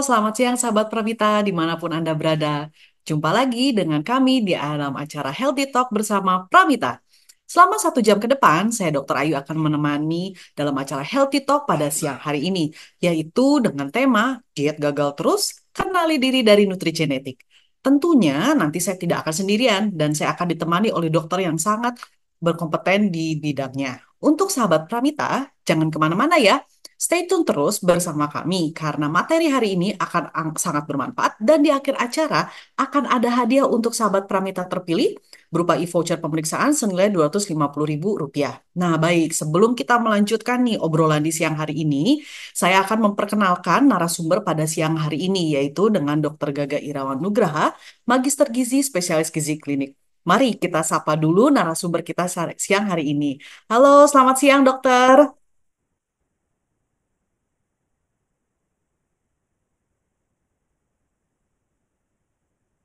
selamat siang sahabat Pravita dimanapun Anda berada. Jumpa lagi dengan kami di dalam acara Healthy Talk bersama Pramita. Selama 1 jam ke depan, saya Dr. Ayu akan menemani dalam acara Healthy Talk pada siang hari ini, yaitu dengan tema Diet Gagal Terus, Kenali Diri dari Nutrigenetik. Tentunya nanti saya tidak akan sendirian dan saya akan ditemani oleh dokter yang sangat berkompeten di bidangnya. Untuk sahabat Pramita, jangan kemana-mana ya. Stay tune terus bersama kami karena materi hari ini akan sangat bermanfaat dan di akhir acara akan ada hadiah untuk sahabat Pramita terpilih berupa e-voucher pemeriksaan senilai Rp250.000. Nah, baik, sebelum kita melanjutkan nih obrolan di siang hari ini, saya akan memperkenalkan narasumber pada siang hari ini yaitu dengan Dr. Gaga Irawan Nugraha, Magister Gizi Spesialis Gizi Klinik. Mari kita sapa dulu narasumber kita siang hari ini. Halo, selamat siang dokter.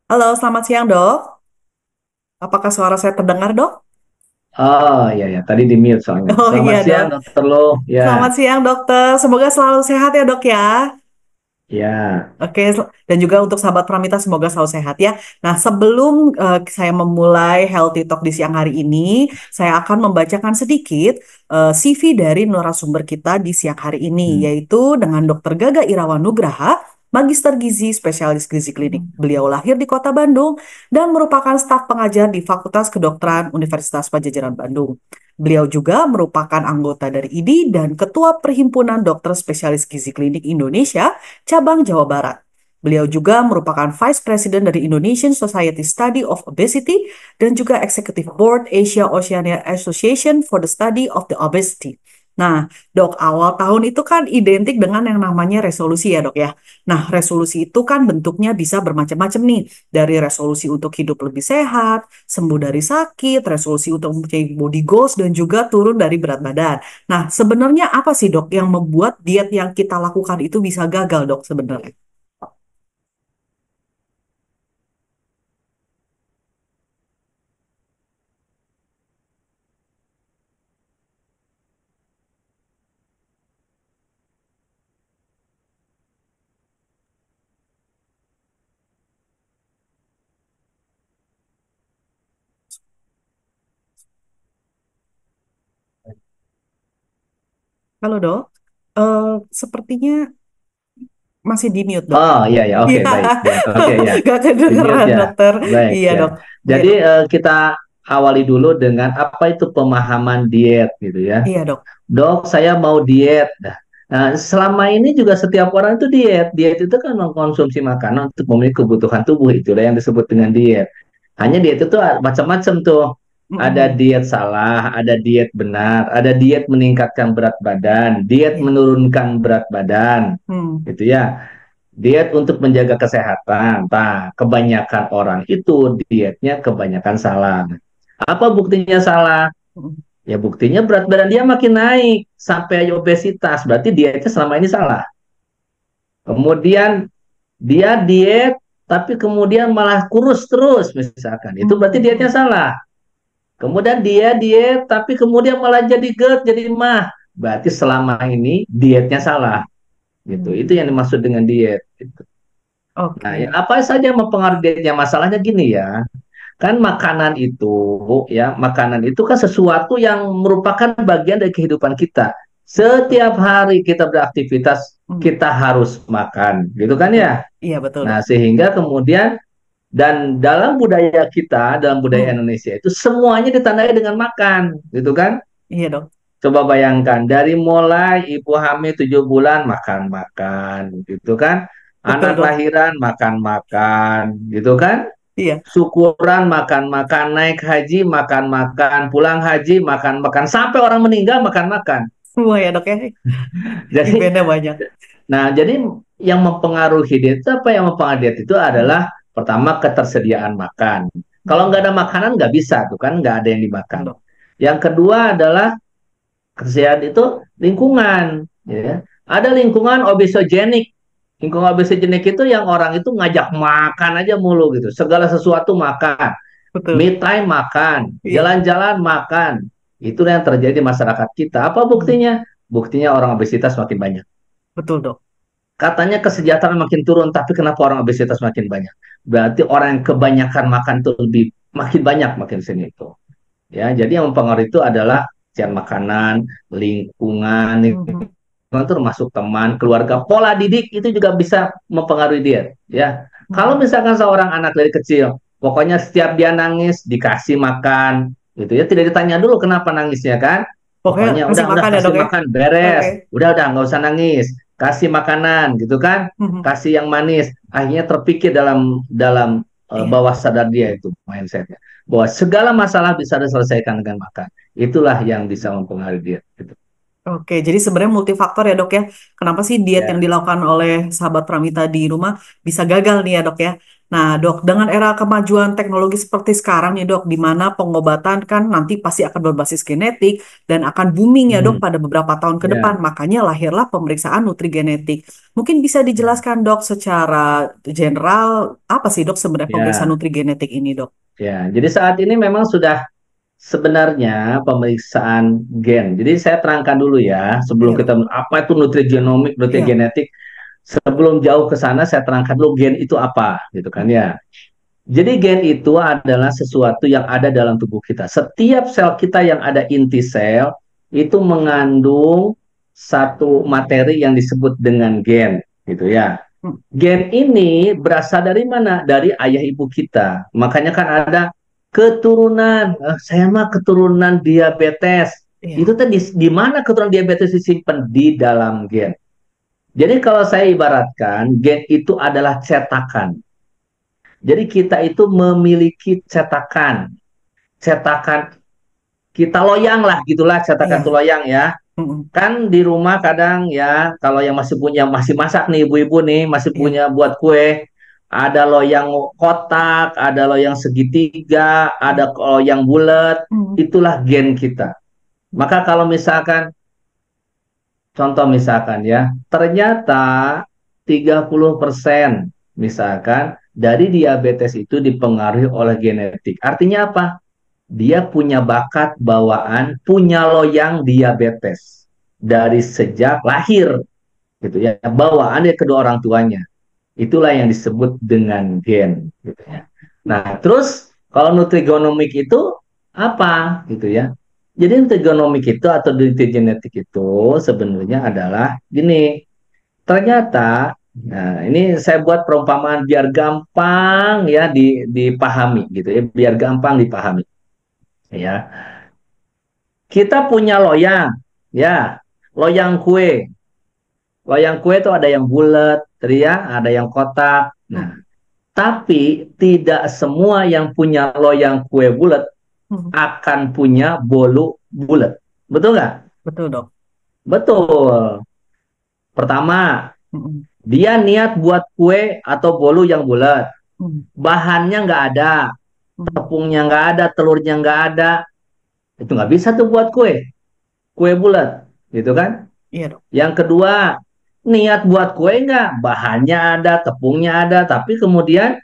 Halo, selamat siang, Dok. Apakah suara saya terdengar, Dok? Oh iya ya, tadi di mute soalnya. Oh Selamat iya, siang Dok. dokter Lo. Ya, Selamat siang, Dokter. Semoga selalu sehat ya, Dok ya. ya. Oke, dan juga untuk sahabat Pramita semoga selalu sehat ya. Nah, sebelum saya memulai Healthy Talk di siang hari ini, saya akan membacakan sedikit CV dari narasumber kita di siang hari ini, Hmm. yaitu dengan Dr. Gaga Irawan Nugraha, Magister Gizi Spesialis Gizi Klinik. Beliau lahir di Kota Bandung dan merupakan staf pengajar di Fakultas Kedokteran Universitas Padjadjaran Bandung. Beliau juga merupakan anggota dari IDI dan Ketua Perhimpunan Dokter Spesialis Gizi Klinik Indonesia cabang Jawa Barat. Beliau juga merupakan Vice President dari Indonesian Society Study of Obesity dan juga Executive Board Asia Oceania Association for the Study of the Obesity. Nah, dok, awal tahun itu kan identik dengan yang namanya resolusi ya dok ya. Nah, resolusi itu kan bentuknya bisa bermacam-macam nih. Dari resolusi untuk hidup lebih sehat, sembuh dari sakit, resolusi untuk mempunyai body goals, dan juga turun dari berat badan. Nah, sebenarnya apa sih dok yang membuat diet yang kita lakukan itu bisa gagal dok sebenarnya? Halo dok. Eh, Sepertinya masih di mute dok. Oh iya ya, oke Iya, baik. Ya, oke ya. gak Di mute kedengeran ya. dokter. Baik Iya ya. dok. Iya Jadi dok. kita awali dulu dengan apa itu pemahaman diet gitu ya. Iya dok. Dok, saya mau diet. Nah, selama ini juga setiap orang itu diet. Diet itu kan mengkonsumsi makanan untuk memenuhi kebutuhan tubuh. Itulah yang disebut dengan diet. Hanya diet itu macam-macam tuh. Ada Mm-mm. diet salah, ada diet benar, ada diet meningkatkan berat badan, diet Iya. menurunkan berat badan, Hmm. gitu ya. Diet untuk menjaga kesehatan. Nah, kebanyakan orang itu dietnya kebanyakan salah. Apa buktinya salah? Mm-mm. Ya buktinya berat badan dia makin naik sampai obesitas. Berarti dietnya selama ini salah. Kemudian dia diet tapi kemudian malah kurus terus misalkan. Itu berarti dietnya Mm-mm. salah. Kemudian dia diet tapi kemudian malah jadi GERD, jadi mah. Berarti selama ini dietnya salah gitu. Mm. Itu yang dimaksud dengan diet gitu. Nah, ya Oke. apa saja yang mempengaruhi dietnya? Masalahnya gini ya. Kan makanan itu kan sesuatu yang merupakan bagian dari kehidupan kita. Betul. Setiap hari kita beraktivitas, Mm. kita harus makan, gitu kan Betul. ya? Iya betul dok. Nah, sehingga kemudian dan dalam budaya kita, dalam budaya Mm. Indonesia itu semuanya ditandai dengan makan, gitu kan? Iya dok. Coba bayangkan dari mulai ibu hamil 7 bulan makan-makan, gitu kan? Betul Anak dok. lahiran makan-makan, gitu kan? Iya. Syukuran makan-makan, naik haji makan-makan, pulang haji makan-makan, sampai orang meninggal makan-makan. Semua ya dok ya. Jadi, Eventnya banyak. jadi yang mempengaruhi diet itu apa yang mempengaruhi diet itu Mm. adalah pertama ketersediaan makan. Kalau Mm. nggak ada makanan nggak bisa tuh kan nggak ada yang Betul dimakan. dok. Yang kedua adalah ketersediaan itu lingkungan, ya. Ada lingkungan obesogenik. Lingkungan obesogenik itu yang orang itu ngajak makan aja mulu gitu. Segala sesuatu makan. Betul. Me time makan, Iya. jalan-jalan makan. Itu yang terjadi di masyarakat kita. Apa Mm. buktinya? Buktinya orang obesitas makin banyak. Betul dok. katanya kesejahteraan makin turun, tapi kenapa orang obesitas makin banyak? Berarti orang yang kebanyakan makan itu lebih makin banyak makin sini itu. Ya, jadi yang mempengaruhi itu adalah sian makanan, lingkungan, Mhm. lingkungan termasuk teman, keluarga, pola didik itu juga bisa mempengaruhi dia. Ya, kalau Mhm. misalkan seorang anak dari kecil, pokoknya setiap dia nangis dikasih makan, gitu ya, tidak ditanya dulu kenapa nangisnya kan? Pokoknya Pokoknya kasih udah makan ya kasih dok ya. makan Oke. beres, udah nggak usah nangis, kasih makanan gitu kan, Mhm. kasih yang manis, akhirnya terpikir dalam dalam Iya. bawah sadar dia itu mindsetnya bahwa segala masalah bisa diselesaikan dengan makan. Itulah yang bisa mempengaruhi dia. Gitu. Oke, jadi sebenarnya multifaktor ya dok ya. Kenapa sih diet yang Ya, dilakukan oleh sahabat Pramita di rumah bisa gagal nih ya dok ya? Nah dok, dengan era kemajuan teknologi seperti sekarang nih dok, di mana pengobatan kan nanti pasti akan berbasis genetik dan akan booming ya dok mhm. pada beberapa tahun ke depan. Ya, Makanya lahirlah pemeriksaan nutrigenetik. Mungkin bisa ya, dijelaskan dok secara general apa sih dok sebenarnya pemeriksaan ya, nutrigenetik ini dok? ya. Jadi saat ini memang sudah sebenarnya pemeriksaan gen. Jadi saya terangkan dulu ya, sebelum Iya dok. kita apa itu nutrigenomik, Iya. nutrigenetik. Sebelum jauh ke sana, saya terangkan dulu gen itu apa, gitu kan Mhm. ya. Jadi gen itu adalah sesuatu yang ada dalam tubuh kita. Setiap sel kita yang ada inti sel itu mengandung satu materi yang disebut dengan gen, gitu ya. Mhm. Gen ini berasal dari mana? Dari ayah ibu kita. Makanya kan ada keturunan. Saya mah keturunan diabetes. Itu Iya. tadi di mana keturunan diabetes disimpan di dalam gen. Jadi kalau saya ibaratkan gen itu adalah cetakan. Jadi kita itu memiliki cetakan. Cetakan kita loyang lah gitulah cetakan itu Iya. loyang ya. Mhm. Kan di rumah kadang ya kalau yang masih punya masih masak nih ibu-ibu nih masih Iya. punya buat kue ada loyang kotak, ada loyang segitiga, Iya. ada loyang bulat, Mhm. itulah gen kita. Maka kalau misalkan contoh misalkan ya, ternyata 30% misalkan dari diabetes itu dipengaruhi oleh genetik. Artinya apa? Dia punya bakat bawaan, punya loyang diabetes dari sejak lahir gitu ya. Bawaan dari kedua orang tuanya. Itulah yang disebut dengan gen gitu ya. Nah, terus kalau nutrigenomik itu apa gitu ya? Jadi nutrigenomik itu atau nutrigenetik itu sebenarnya adalah gini, ternyata nah ini saya buat perumpamaan biar gampang ya dipahami gitu ya, biar gampang dipahami ya. Kita punya loyang ya, loyang kue. Loyang kue itu ada yang bulat, ya, ada yang kotak. Nah, Mhm. tapi tidak semua yang punya loyang kue bulat Mhm. akan punya bolu bulat. Betul nggak? Betul dok. Betul. Pertama, Mhm. dia niat buat kue atau bolu yang bulat. Mhm. Bahannya nggak ada, Mhm. tepungnya nggak ada, telurnya nggak ada. Itu nggak bisa tuh buat kue bulat. Gitu kan? Iya dok. Yang kedua, niat buat kue nggak? Bahannya ada, tepungnya ada, tapi kemudian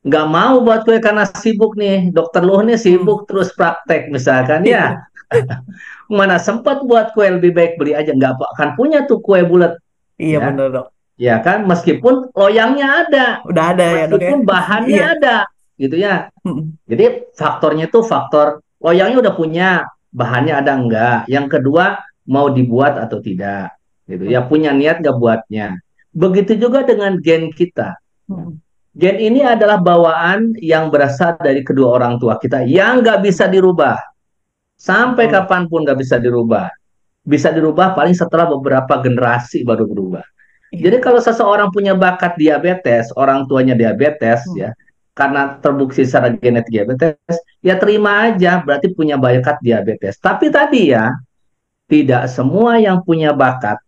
nggak mau buat kue karena sibuk nih. Dokter Luh nih sibuk Mhm. terus praktek misalkan ya. Iya. Mana sempat buat kue lebih baik beli aja. Nggak akan punya tuh kue bulat. Iya Ya, bener dok. ya kan? Meskipun loyangnya ada. Udah ada ya dok ya. Meskipun bahannya Iya. ada. Gitu ya. Mhm. Jadi faktornya itu faktor loyangnya udah punya. Bahannya ada enggak. Yang kedua mau dibuat atau tidak. Gitu ya. Mhm. Punya niat nggak buatnya. Begitu juga dengan gen kita. Mhm. Gen ini adalah bawaan yang berasal dari kedua orang tua kita yang nggak bisa dirubah. Sampai Betul. kapanpun nggak bisa dirubah. Bisa dirubah paling setelah beberapa generasi baru berubah. Jadi Iya. kalau seseorang punya bakat diabetes, orang tuanya diabetes, Mhm. ya, karena terbukti secara genetik diabetes, ya terima aja, berarti punya bakat diabetes. Tapi tadi ya, tidak semua yang punya bakat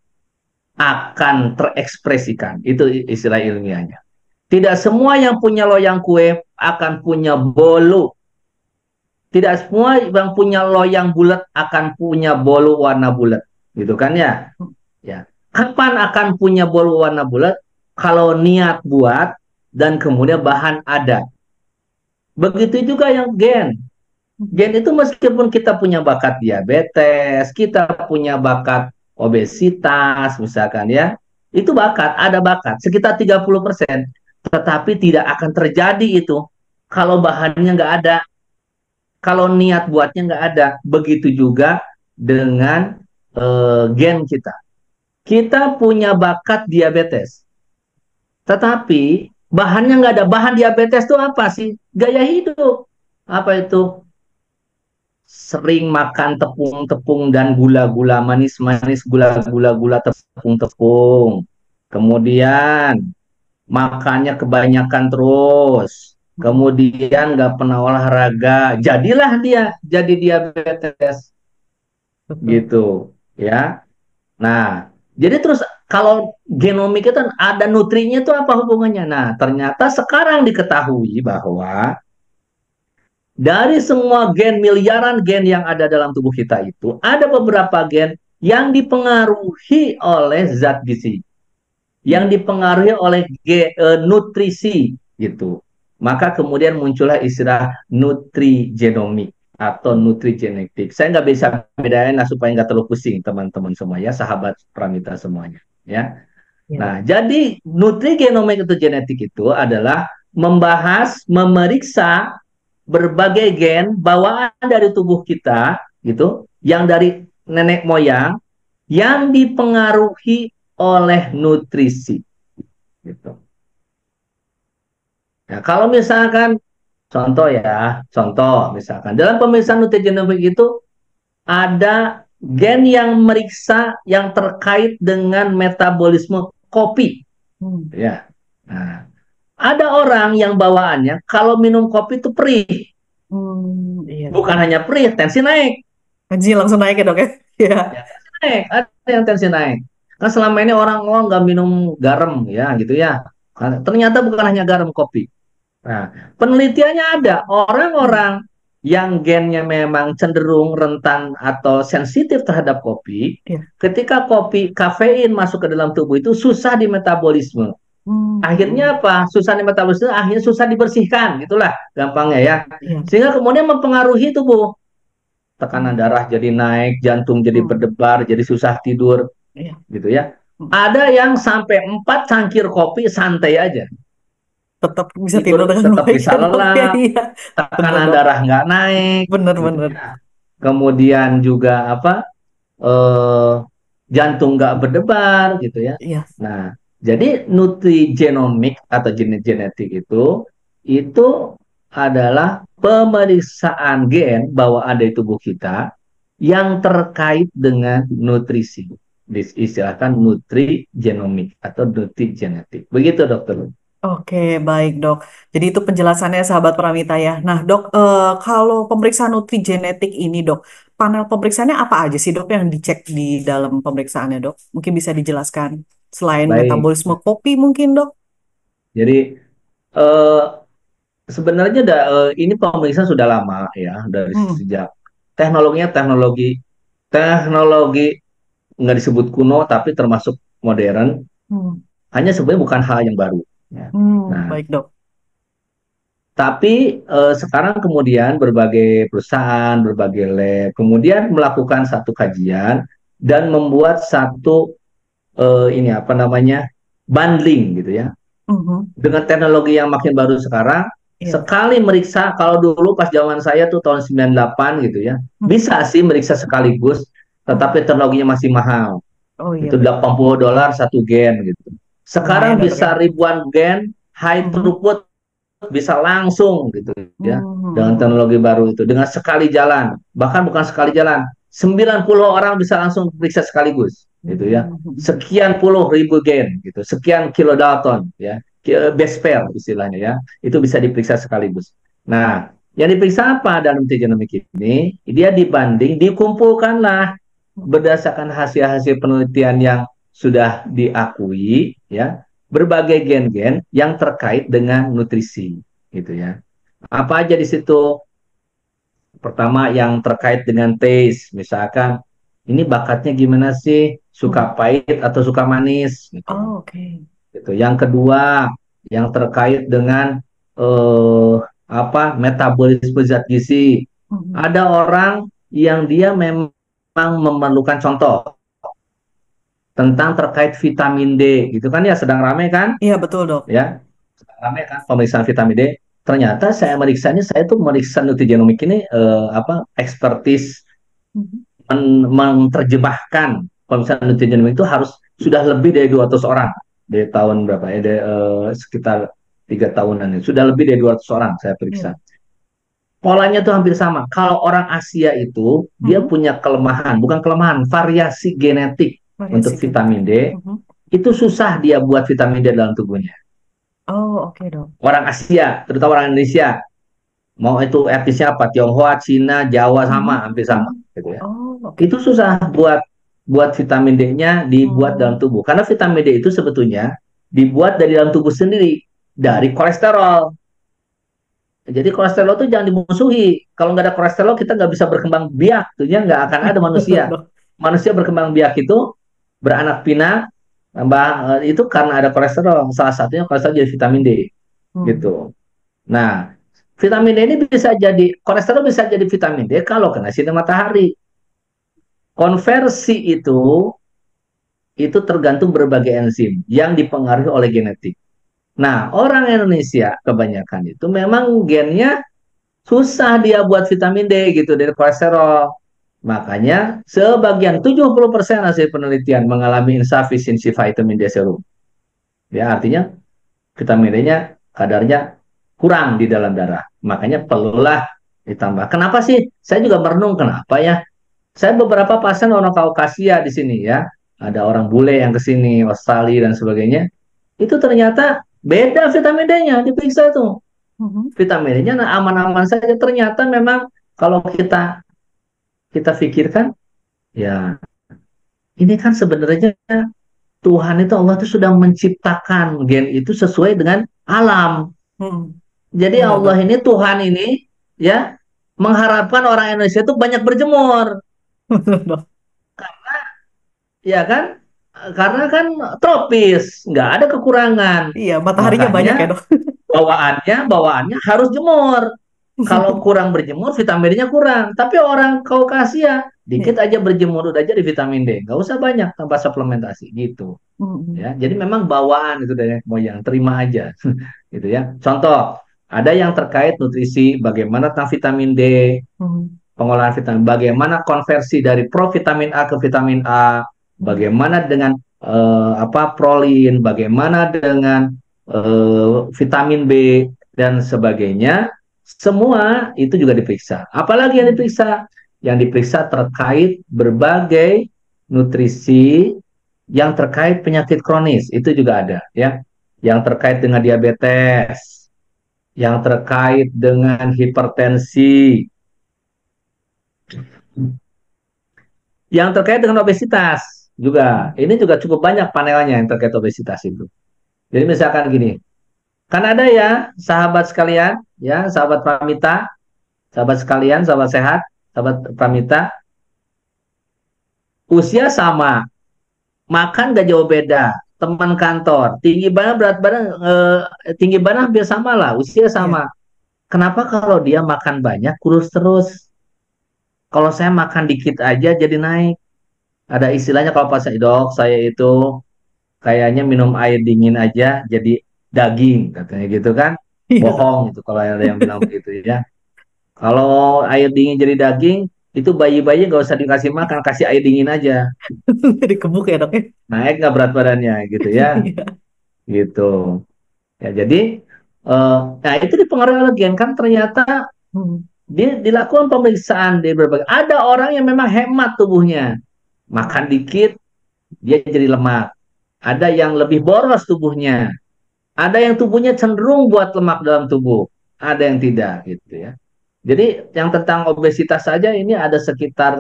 akan terekspresikan. Itu istilah ilmiahnya. Tidak semua yang punya loyang kue akan punya bolu. Tidak semua yang punya loyang bulat akan punya bolu warna bulat. Gitu kan ya? Ya. Kapan akan punya bolu warna bulat? Kalau niat buat dan kemudian bahan ada. Begitu juga yang gen. Mhm. Gen itu meskipun kita punya bakat diabetes, kita punya bakat obesitas misalkan ya. Itu bakat, ada bakat sekitar 30%. Tetapi tidak akan terjadi itu kalau bahannya nggak ada, kalau niat buatnya nggak ada. Begitu juga dengan gen kita. Kita punya bakat diabetes, tetapi bahannya nggak ada. Bahan diabetes itu apa sih? Gaya hidup. Apa itu? Sering makan tepung-tepung dan gula-gula manis-manis, gula-gula tepung-tepung. Kemudian makannya kebanyakan terus. Kemudian nggak pernah olahraga. Jadilah dia jadi diabetes Betul. gitu ya. Nah, jadi terus kalau genomik itu kan ada nutrinya itu apa hubungannya? Nah, ternyata sekarang diketahui bahwa dari semua gen, miliaran gen yang ada dalam tubuh kita itu, ada beberapa gen yang dipengaruhi oleh zat gizi, yang dipengaruhi oleh nutrisi gitu. Maka kemudian muncullah istilah nutrigenomik atau nutrigenetik. Saya nggak bisa bedain lah supaya nggak terlalu pusing teman-teman semua ya, sahabat Pramita semuanya ya. Ya. Nah, jadi nutrigenomik atau genetik itu adalah membahas, memeriksa berbagai gen bawaan dari tubuh kita gitu, yang dari nenek moyang yang dipengaruhi oleh nutrisi gitu. Nah, kalau misalkan contoh ya, contoh misalkan dalam pemeriksaan nutrigenomik itu ada gen yang meriksa yang terkait dengan metabolisme kopi Hmm. ya. Nah, ada orang yang bawaannya kalau minum kopi itu perih, Iya dok. bukan hanya perih, tensi naik. Haji langsung naik ya dok ya. Iya. Ya, tensi naik, ada yang tensi naik. Kan selama ini orang oh nggak minum garam ya gitu ya. Ternyata bukan hanya garam kopi. Nah, penelitiannya ada Hmm. orang-orang yang gennya memang cenderung rentan atau sensitif terhadap kopi, Iya. ketika kopi kafein masuk ke dalam tubuh itu susah di metabolisme. Akhirnya Hmm. apa? Susah di metabolisme, akhirnya susah dibersihkan, gitulah gampangnya ya. Iya. Sehingga kemudian mempengaruhi tubuh. Tekanan Hmm. darah jadi naik, jantung jadi Hmm. berdebar, jadi susah tidur, Iya. gitu ya. Hmm. Ada yang sampai 4 cangkir kopi santai aja, Tetap bisa tidur tidur dengan tetap baik bisa ya dok ya. lelap, Iya. Bener tekanan dok. darah nggak naik, gitu Bener-bener. ya. Kemudian juga apa? Eh, Jantung nggak berdebar, gitu ya. Iya. Nah, jadi nutrigenomik atau genetik itu adalah pemeriksaan gen bawaan dari tubuh kita yang terkait dengan nutrisi. Istilahkan nutrigenomik atau nutrigenetik. Begitu, dokter. Oke, baik dok. Jadi itu penjelasannya sahabat Pramita ya. Nah dok, kalau pemeriksaan nutrigenetik ini dok, panel pemeriksaannya apa aja sih dok yang dicek di dalam pemeriksaannya dok? Mungkin bisa dijelaskan. Selain Baik. metabolisme kopi mungkin dok? Jadi eh, sebenarnya ini pemeriksaan sudah lama ya, dari Hmm. sejak teknologinya teknologi nggak disebut kuno tapi termasuk modern. Hmm. Hanya sebenarnya bukan hal yang baru. Ya. Nah, Baik dok. tapi sekarang kemudian berbagai perusahaan, berbagai lab, kemudian melakukan satu kajian dan membuat satu ini apa namanya bundling gitu ya. Mhm. Dengan teknologi yang makin baru sekarang, Iya. sekali meriksa, kalau dulu pas zaman saya tuh tahun 98 gitu ya, Hmm. bisa sih meriksa sekaligus, Oh, tetapi teknologinya masih mahal. oh iya Itu betul. $80 satu gen gitu. Lumayan Sekarang ya dok ya. bisa ribuan gen, high Mhm. throughput, bisa langsung gitu ya, dengan Mhm. teknologi baru itu, dengan sekali jalan, bahkan bukan sekali jalan, 90 orang bisa langsung periksa sekaligus gitu ya, Mhm. sekian puluh ribu gen gitu, sekian kilodalton ya, base pair istilahnya ya, itu bisa diperiksa sekaligus. Nah, yang diperiksa apa dalam genomik ini, dia dibanding, dikumpulkanlah berdasarkan hasil-hasil penelitian yang sudah diakui ya, berbagai gen-gen yang terkait dengan nutrisi gitu ya. Apa aja di situ? Pertama yang terkait dengan taste, misalkan ini bakatnya gimana sih? Mhm. Suka pahit atau suka manis gitu. Oh, oke. Gitu. Yang kedua, yang terkait dengan eh apa? Metabolisme zat gizi. Mhm. Ada orang yang dia memang memerlukan contoh tentang terkait vitamin D, gitu kan ya, sedang ramai kan? Iya, betul, Dok. Ya, sedang ramai kan pemeriksaan vitamin D. Ternyata saya meriksanya, saya tuh meriksa nutrigenomik ini expertise Mhm. menerjemahkan pemeriksaan nutrigenomik itu harus sudah lebih dari 200 orang dari tahun berapa ya, sekitar 3 tahunan ini sudah lebih dari 200 orang saya Iya. periksa. Polanya tuh hampir sama. Kalau orang Asia itu dia Mhm. punya kelemahan, bukan kelemahan, variasi genetik untuk Variasi genetik. vitamin D. Mhm. Itu susah dia buat vitamin D dalam tubuhnya. Oh, oke, Dok. Orang Asia, terutama orang Indonesia, mau itu etnisnya apa, Tionghoa, Cina, Jawa Mhm. sama, hampir sama, Mhm. gitu ya. Oh, oke. Itu susah buat buat vitamin D-nya dibuat dalam Hmm. tubuh. Karena vitamin D itu sebetulnya dibuat dari dalam tubuh sendiri, Hmm. dari kolesterol. Jadi kolesterol itu jangan dimusuhi. Kalau nggak ada kolesterol, kita nggak bisa berkembang biak. Tentunya nggak akan ada manusia. Betul, Dok. Manusia berkembang biak itu beranak pinak, itu karena ada kolesterol. Salah satunya kolesterol jadi vitamin D, Hmm. gitu. Nah, vitamin D ini bisa jadi, kolesterol bisa jadi vitamin D kalau kena sinar matahari. Konversi itu tergantung berbagai enzim yang dipengaruhi oleh genetik. Nah, orang Indonesia kebanyakan itu memang gennya susah dia buat vitamin D gitu dari kolesterol. Makanya sebagian 70% hasil penelitian mengalami insufficiency vitamin D serum. Ya, artinya vitamin D-nya kadarnya kurang di dalam darah. Makanya perlulah ditambah. Kenapa sih? Saya juga merenung kenapa ya. Saya beberapa pasien orang Kaukasia di sini ya. Ada orang bule yang ke sini, Australia dan sebagainya. Itu ternyata beda vitamin D-nya diperiksa tuh. Mhm. Vitamin D-nya aman-aman saja. Ternyata memang kalau kita kita pikirkan, ya ini kan sebenarnya Tuhan itu, Allah itu sudah menciptakan gen itu sesuai dengan alam. Hmm. Jadi Benar, Allah Dok. ini, Tuhan ini ya mengharapkan orang Indonesia itu banyak berjemur, Betul, Dok. ya kan? Karena kan tropis, nggak ada kekurangan. Iya, mataharinya banyak ya, Makanya Dok. bawaannya harus jemur. Kalau kurang berjemur, vitamin D-nya kurang. Tapi orang Kaukasia dikit Iya. aja berjemur udah jadi vitamin D, nggak usah banyak tanpa suplementasi gitu. Mhm. Ya, jadi memang bawaan itu dari moyang, terima aja, gitu ya. Contoh, ada yang terkait nutrisi, bagaimana tentang vitamin D, Mhm. pengolahan vitamin, bagaimana konversi dari provitamin A ke vitamin A, Mhm. bagaimana dengan prolin, bagaimana dengan vitamin B dan sebagainya, semua itu juga diperiksa. Apalagi yang Mhm. diperiksa? Yang diperiksa terkait berbagai nutrisi yang terkait penyakit kronis, itu juga ada ya. Yang terkait dengan diabetes, yang terkait dengan hipertensi, yang terkait dengan obesitas juga. Mhm. Ini juga cukup banyak panelnya yang terkait obesitas itu. Jadi misalkan gini, kan ada ya sahabat sekalian, ya sahabat Pramita, sahabat sekalian, sahabat sehat, sahabat Pramita, usia sama, makan gak jauh beda, teman kantor, tinggi badan, berat badan, tinggi badan hampir sama lah, usia Iya. sama. Kenapa kalau dia makan banyak kurus terus? Kalau saya makan dikit aja jadi naik. Ada istilahnya kalau pas dok, saya itu kayaknya minum air dingin aja jadi daging, katanya gitu kan. Iya, Dok. Bohong itu kalau ada yang bilang begitu ya. Kalau air dingin jadi daging, itu bayi-bayi gak usah dikasih makan, kasih air dingin aja. Jadi kebuk ya, Dok ya. Naik nggak berat badannya gitu ya, Iya. gitu. Ya jadi, nah itu dipengaruhi oleh gen kan ternyata Mhm. dia dilakukan pemeriksaan di berbagai. Ada orang yang memang hemat tubuhnya, makan Mhm. dikit dia jadi lemak. Ada yang lebih boros tubuhnya. Ada yang tubuhnya cenderung buat lemak dalam tubuh. Ada yang tidak gitu ya. Jadi yang tentang obesitas saja ini ada sekitar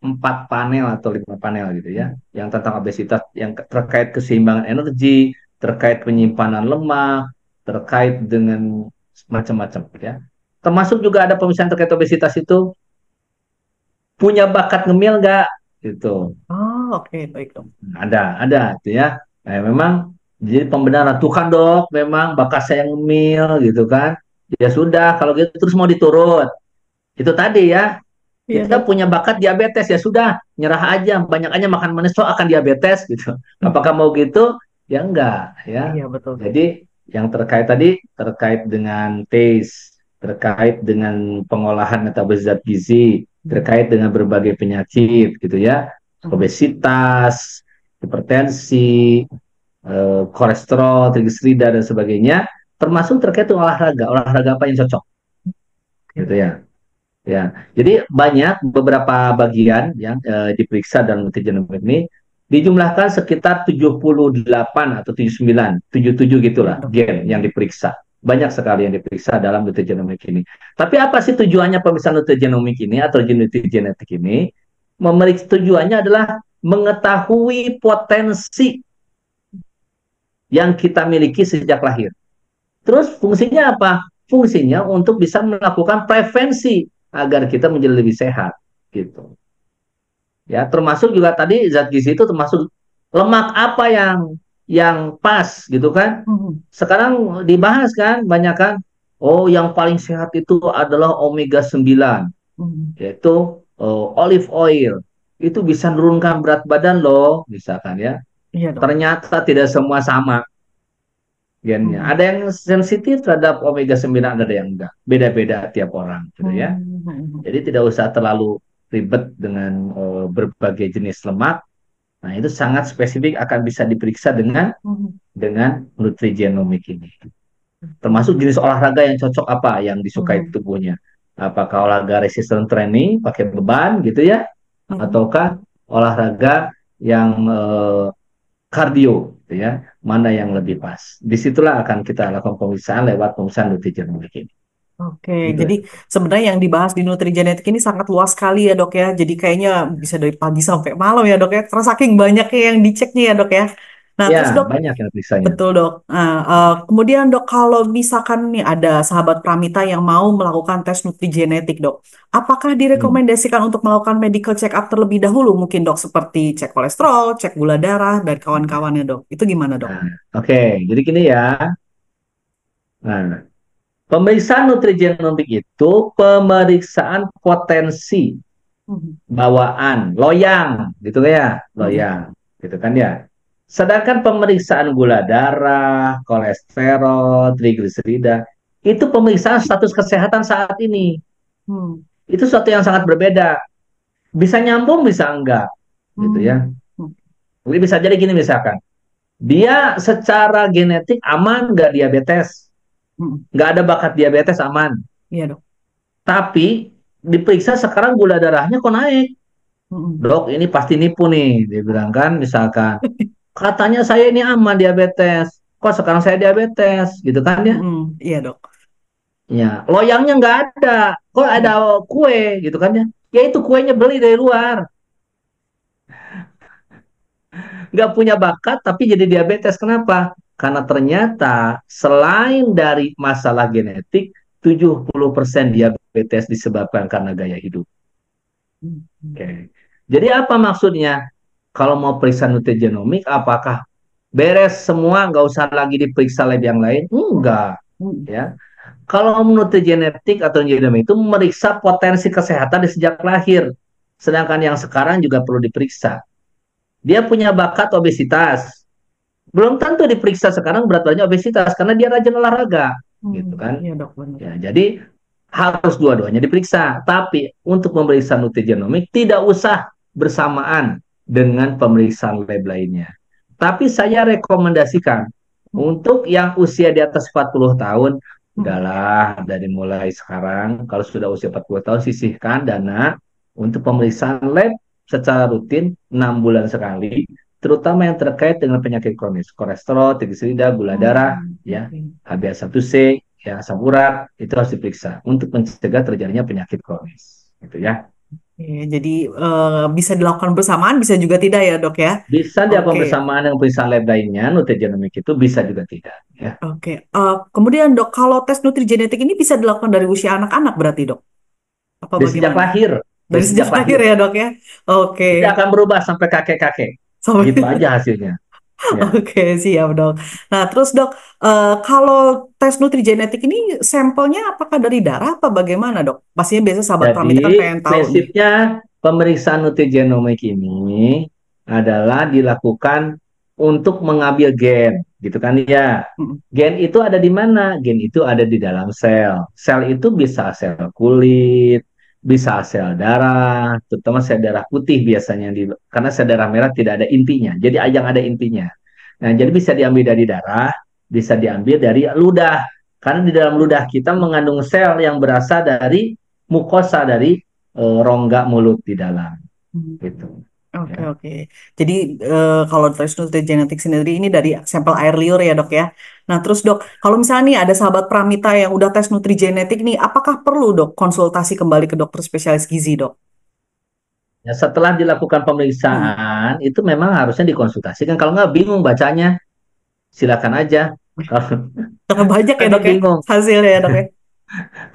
4 panel atau 5 panel gitu ya. Yang tentang obesitas yang terkait keseimbangan energi, terkait penyimpanan lemak, terkait dengan macam-macam ya. Termasuk juga ada pemisahan terkait obesitas itu punya bakat ngemil nggak gitu. Oh, oke, baik, Dok. Ada itu ya. Nah, memang jadi pembenaran tuh kan dok, memang bakat saya ngemil gitu kan. Ya sudah, kalau gitu terus mau diturut. Itu tadi ya, Iya Kita dok. punya bakat diabetes ya sudah, nyerah aja, banyak aja makan manis toh akan diabetes gitu. Apakah mau gitu? Ya enggak ya. Iya betul dok. Jadi yang terkait tadi terkait dengan taste, terkait dengan pengolahan metabolisme zat gizi, Hmm. terkait dengan berbagai penyakit gitu ya, Hmm. obesitas, hipertensi, kolesterol, trigliserida dan sebagainya, termasuk terkait dengan olahraga, olahraga apa yang cocok Oke gitu dok. ya. Ya, jadi banyak beberapa bagian yang diperiksa dalam multigenomic ini dijumlahkan sekitar 78 atau 79, 77 Iya gitulah dok. gen yang Hmm. diperiksa. Banyak sekali yang diperiksa dalam multigenomic ini. Tapi apa sih tujuannya pemeriksaan multigenomic ini atau genetik ini? Memeriksa tujuannya adalah mengetahui potensi yang kita miliki sejak lahir. Terus fungsinya apa? Fungsinya untuk bisa melakukan prevensi agar kita menjadi lebih sehat gitu. Ya, termasuk juga tadi zat gizi itu termasuk lemak apa yang pas gitu kan. Hmm. Sekarang dibahas kan banyak kan. Oh, yang paling sehat itu adalah omega 9 Hmm. yaitu olive oil. Itu bisa menurunkan berat badan loh, misalkan ya. Iya dok. Ternyata tidak semua sama gennya. Hmm. Ada yang sensitif terhadap omega 9, ada yang enggak. Beda-beda tiap orang gitu ya. Hmm. Hmm. Jadi tidak usah terlalu ribet dengan berbagai jenis lemak. Nah, itu sangat spesifik akan bisa diperiksa dengan Hmm. nutrigenomik ini. Hmm. Termasuk jenis olahraga yang cocok apa yang disukai Hmm. tubuhnya. Apakah olahraga resistance training pakai beban gitu ya, Hmm. ataukah olahraga yang kardio gitu ya, mana yang lebih pas. Disitulah akan kita lakukan pemeriksaan lewat pemeriksaan nutrigenomik ini. Oke, Gitu. jadi sebenarnya yang dibahas di Nutrigenetik ini sangat luas sekali ya dok ya. Jadi kayaknya bisa dari pagi sampai malam ya dok ya. Karena saking banyaknya yang diceknya ya dok ya. Nah Ya, terus dok, banyak yang periksanya. betul dok. Nah, kemudian dok kalau misalkan nih ada sahabat Pramita yang mau melakukan tes Nutrigenetik dok, apakah Hmm. direkomendasikan untuk melakukan medical check up terlebih dahulu mungkin dok seperti cek kolesterol, cek gula darah dan kawan-kawannya dok. Itu gimana dok? Nah, oke. Jadi gini ya. Nah, pemeriksaan nutrigenomik itu pemeriksaan potensi Mhm. bawaan, loyang, gitu ya, Mhm. loyang, gitu kan ya. Sedangkan pemeriksaan gula darah, kolesterol, trigliserida, itu pemeriksaan status kesehatan saat ini. Hmm. Itu suatu yang sangat berbeda. Bisa nyambung, bisa enggak, gitu ya. Hmm. Hmm. Jadi bisa jadi gini misalkan, dia secara genetik aman, nggak diabetes, Hmm. nggak ada bakat diabetes aman. Iya dok. Tapi diperiksa sekarang gula darahnya kok naik. Hmm. Dok, ini pasti nipu nih. Dia bilang kan, misalkan, katanya saya ini aman diabetes. Kok sekarang saya diabetes? Gitu kan ya? Hmm. Iya dok. Ya, loyangnya nggak ada. Kok ada kue? Gitu kan ya? Ya itu kuenya beli dari luar. Nggak punya bakat, tapi jadi diabetes. Kenapa? Karena ternyata selain dari masalah genetik, 70% diabetes disebabkan karena gaya hidup. Hmm. Oke. Jadi apa maksudnya? Kalau mau periksa nutrigenomik, apakah beres semua, nggak usah lagi diperiksa lab yang lain? Enggak, Hmm. ya. Kalau nutrigenetik atau genomik itu memeriksa potensi kesehatan di sejak lahir. Sedangkan yang sekarang juga perlu diperiksa. Dia punya bakat obesitas. Belum tentu diperiksa sekarang berat badannya obesitas karena dia rajin olahraga, Hmm. gitu kan? Iya dok benar. Ya, jadi harus dua-duanya diperiksa. Tapi untuk pemeriksaan nutrigenomik tidak usah bersamaan dengan pemeriksaan lab lainnya. Tapi saya rekomendasikan Hmm. untuk yang usia di atas 40 tahun, Hmm. udahlah dari mulai sekarang, kalau sudah usia 40 tahun, sisihkan dana untuk pemeriksaan lab secara rutin 6 bulan sekali, terutama yang terkait dengan penyakit kronis, kolesterol, trigliserida, gula darah, Hmm. ya, Oke. HbA1c, ya, asam urat, itu harus diperiksa untuk mencegah terjadinya penyakit kronis. Gitu ya. Oke, jadi bisa dilakukan bersamaan, bisa juga tidak ya dok ya? Bisa dilakukan Oke, bersamaan dengan pemeriksaan lab lainnya, nutrigenomik itu bisa juga tidak. Ya. oke. Kemudian dok, kalau tes nutrigenetik ini bisa dilakukan dari usia anak-anak berarti dok? Apa Dari sejak bagaimana? lahir, dari Dari sejak sejak lahir lahir. ya dok ya? Oke, Tidak akan berubah sampai kakek-kakek. sampai Gitu aja hasilnya. Ya. Oke, siap dok. Nah, terus dok, kalau tes nutrigenetik ini sampelnya apakah dari darah apa bagaimana dok? Pastinya biasa sahabat Pramita kan Jadi pengen tahu nih. prinsipnya pemeriksaan nutrigenomik ini adalah dilakukan untuk mengambil gen, gitu kan ya. Mm, Gen itu ada di mana? Gen itu ada di dalam sel. Sel itu bisa sel kulit, bisa sel darah, terutama sel darah putih biasanya karena sel darah merah tidak ada intinya. Jadi yang ada intinya. Nah, jadi bisa diambil dari darah, bisa diambil dari ludah. Karena di dalam ludah kita mengandung sel yang berasal dari mukosa dari rongga mulut di dalam mm. gitu Oke, ya. oke. Jadi kalau tes nutrigenetik sendiri ini dari sampel air liur ya dok ya. Nah terus dok, kalau misalnya nih ada sahabat Pramita yang udah tes nutrigenetik nih, apakah perlu dok konsultasi kembali ke dokter spesialis gizi dok? Ya, setelah dilakukan Mm. pemeriksaan itu memang harusnya dikonsultasikan. Kalau nggak bingung bacanya, silakan aja. Kalau Karena banyak ya karena dok ya bingung, hasilnya ya dok ya.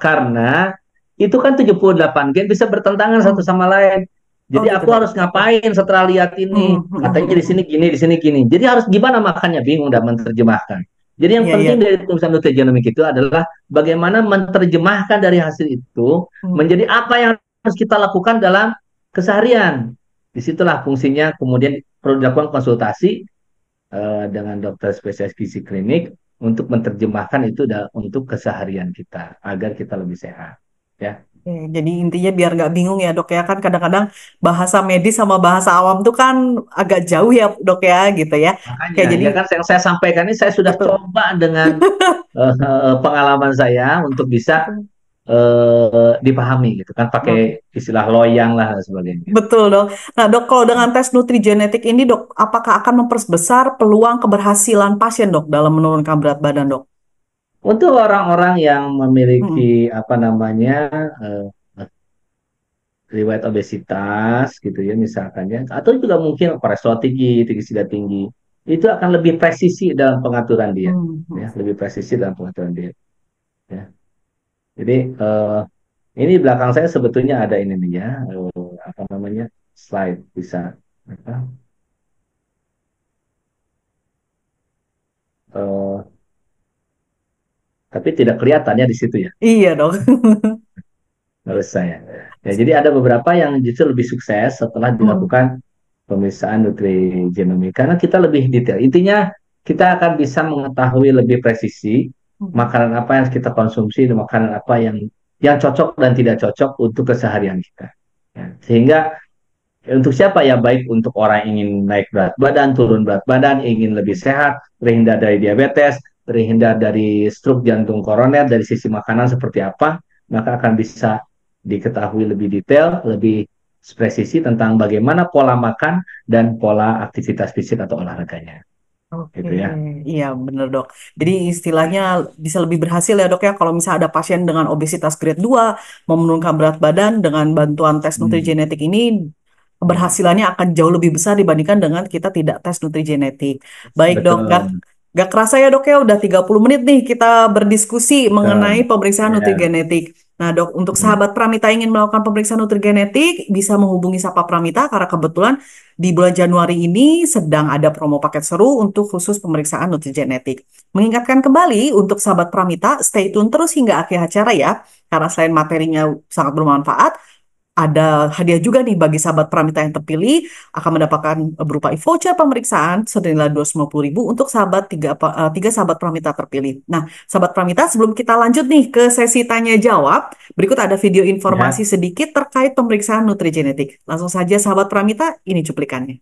karena itu kan 78 gen bisa bertentangan satu Hmm. sama lain. Oh Jadi gitu aku dok. harus Oke. ngapain setelah lihat Hmm, ini? hmm, hmm, Katanya hmm, di hmm. sini gini, di sini gini. Jadi harus gimana makannya? Bingung dan menerjemahkan. Jadi yang Iya, iya. penting dari pemeriksaan nutrigenomik itu adalah bagaimana menerjemahkan dari hasil itu Hmm. menjadi apa yang harus kita lakukan dalam keseharian. Disitulah fungsinya kemudian perlu dilakukan konsultasi dengan dokter spesialis gizi klinik untuk menerjemahkan itu untuk keseharian kita agar kita lebih sehat. Ya, Oke, jadi intinya biar nggak bingung ya dok ya kan kadang-kadang bahasa medis sama bahasa awam tuh kan agak jauh ya dok ya gitu ya. Oke makanya jadi ya kan yang saya sampaikan ini saya sudah betul. coba dengan pengalaman saya untuk bisa Betul. dipahami gitu kan pakai Oke. istilah loyang lah dan sebagainya. Betul dok. Nah dok, kalau dengan tes nutrigenetik ini dok, apakah akan memperbesar peluang keberhasilan pasien dok dalam menurunkan berat badan dok? Untuk orang-orang yang Hmm. memiliki apa namanya eh, riwayat obesitas gitu ya misalkan ya atau juga mungkin kolesterol tinggi, trigliserida tinggi, itu akan lebih presisi dalam pengaturan diet Hmm. ya, Hmm. lebih presisi dalam pengaturan diet ya. Jadi ini di belakang saya sebetulnya ada ini nih ya, apa namanya? Slide bisa apa? eh, tapi tidak kelihatannya di situ ya. Iya dok. Menurut saya. Ya, jadi ada beberapa yang justru lebih sukses setelah Hmm. dilakukan pemeriksaan nutrigenomik karena kita lebih detail. Intinya kita akan bisa mengetahui lebih presisi Hmm. makanan apa yang kita konsumsi dan makanan apa yang cocok dan tidak cocok untuk keseharian kita. Ya, sehingga untuk siapa ya baik untuk orang yang ingin naik berat badan, turun berat badan, ingin lebih sehat, terhindar dari diabetes, terhindar dari stroke jantung koroner dari sisi makanan seperti apa, maka akan bisa diketahui lebih detail, lebih presisi tentang bagaimana pola makan dan pola aktivitas fisik atau olahraganya. Oke, Gitu ya. iya bener dok. Jadi istilahnya bisa lebih berhasil ya dok ya kalau misalnya ada pasien dengan obesitas grade 2 mau menurunkan berat badan dengan bantuan tes Hmm, nutrigenetik ini ya, keberhasilannya akan jauh lebih besar dibandingkan dengan kita tidak tes nutrigenetik. Baik dok, betul, gak kerasa ya dok ya udah 30 menit nih kita berdiskusi mengenai betul. pemeriksaan Ya, nutrigenetik. Nah dok, untuk hmm, sahabat Pramita ingin melakukan pemeriksaan nutrigenetik bisa menghubungi Sapa Pramita karena kebetulan di bulan Januari ini sedang ada promo paket seru untuk khusus pemeriksaan nutrigenetik. Mengingatkan kembali untuk sahabat Pramita, stay tune terus hingga akhir acara ya, karena selain materinya sangat bermanfaat, ada hadiah juga nih bagi sahabat Pramita yang terpilih akan mendapatkan berupa voucher pemeriksaan senilai 250.000 untuk tiga sahabat Pramita terpilih. Nah, sahabat Pramita, sebelum kita lanjut nih ke sesi tanya jawab, berikut ada video informasi ya. sedikit terkait pemeriksaan nutrigenetik. Langsung saja sahabat Pramita, ini cuplikannya.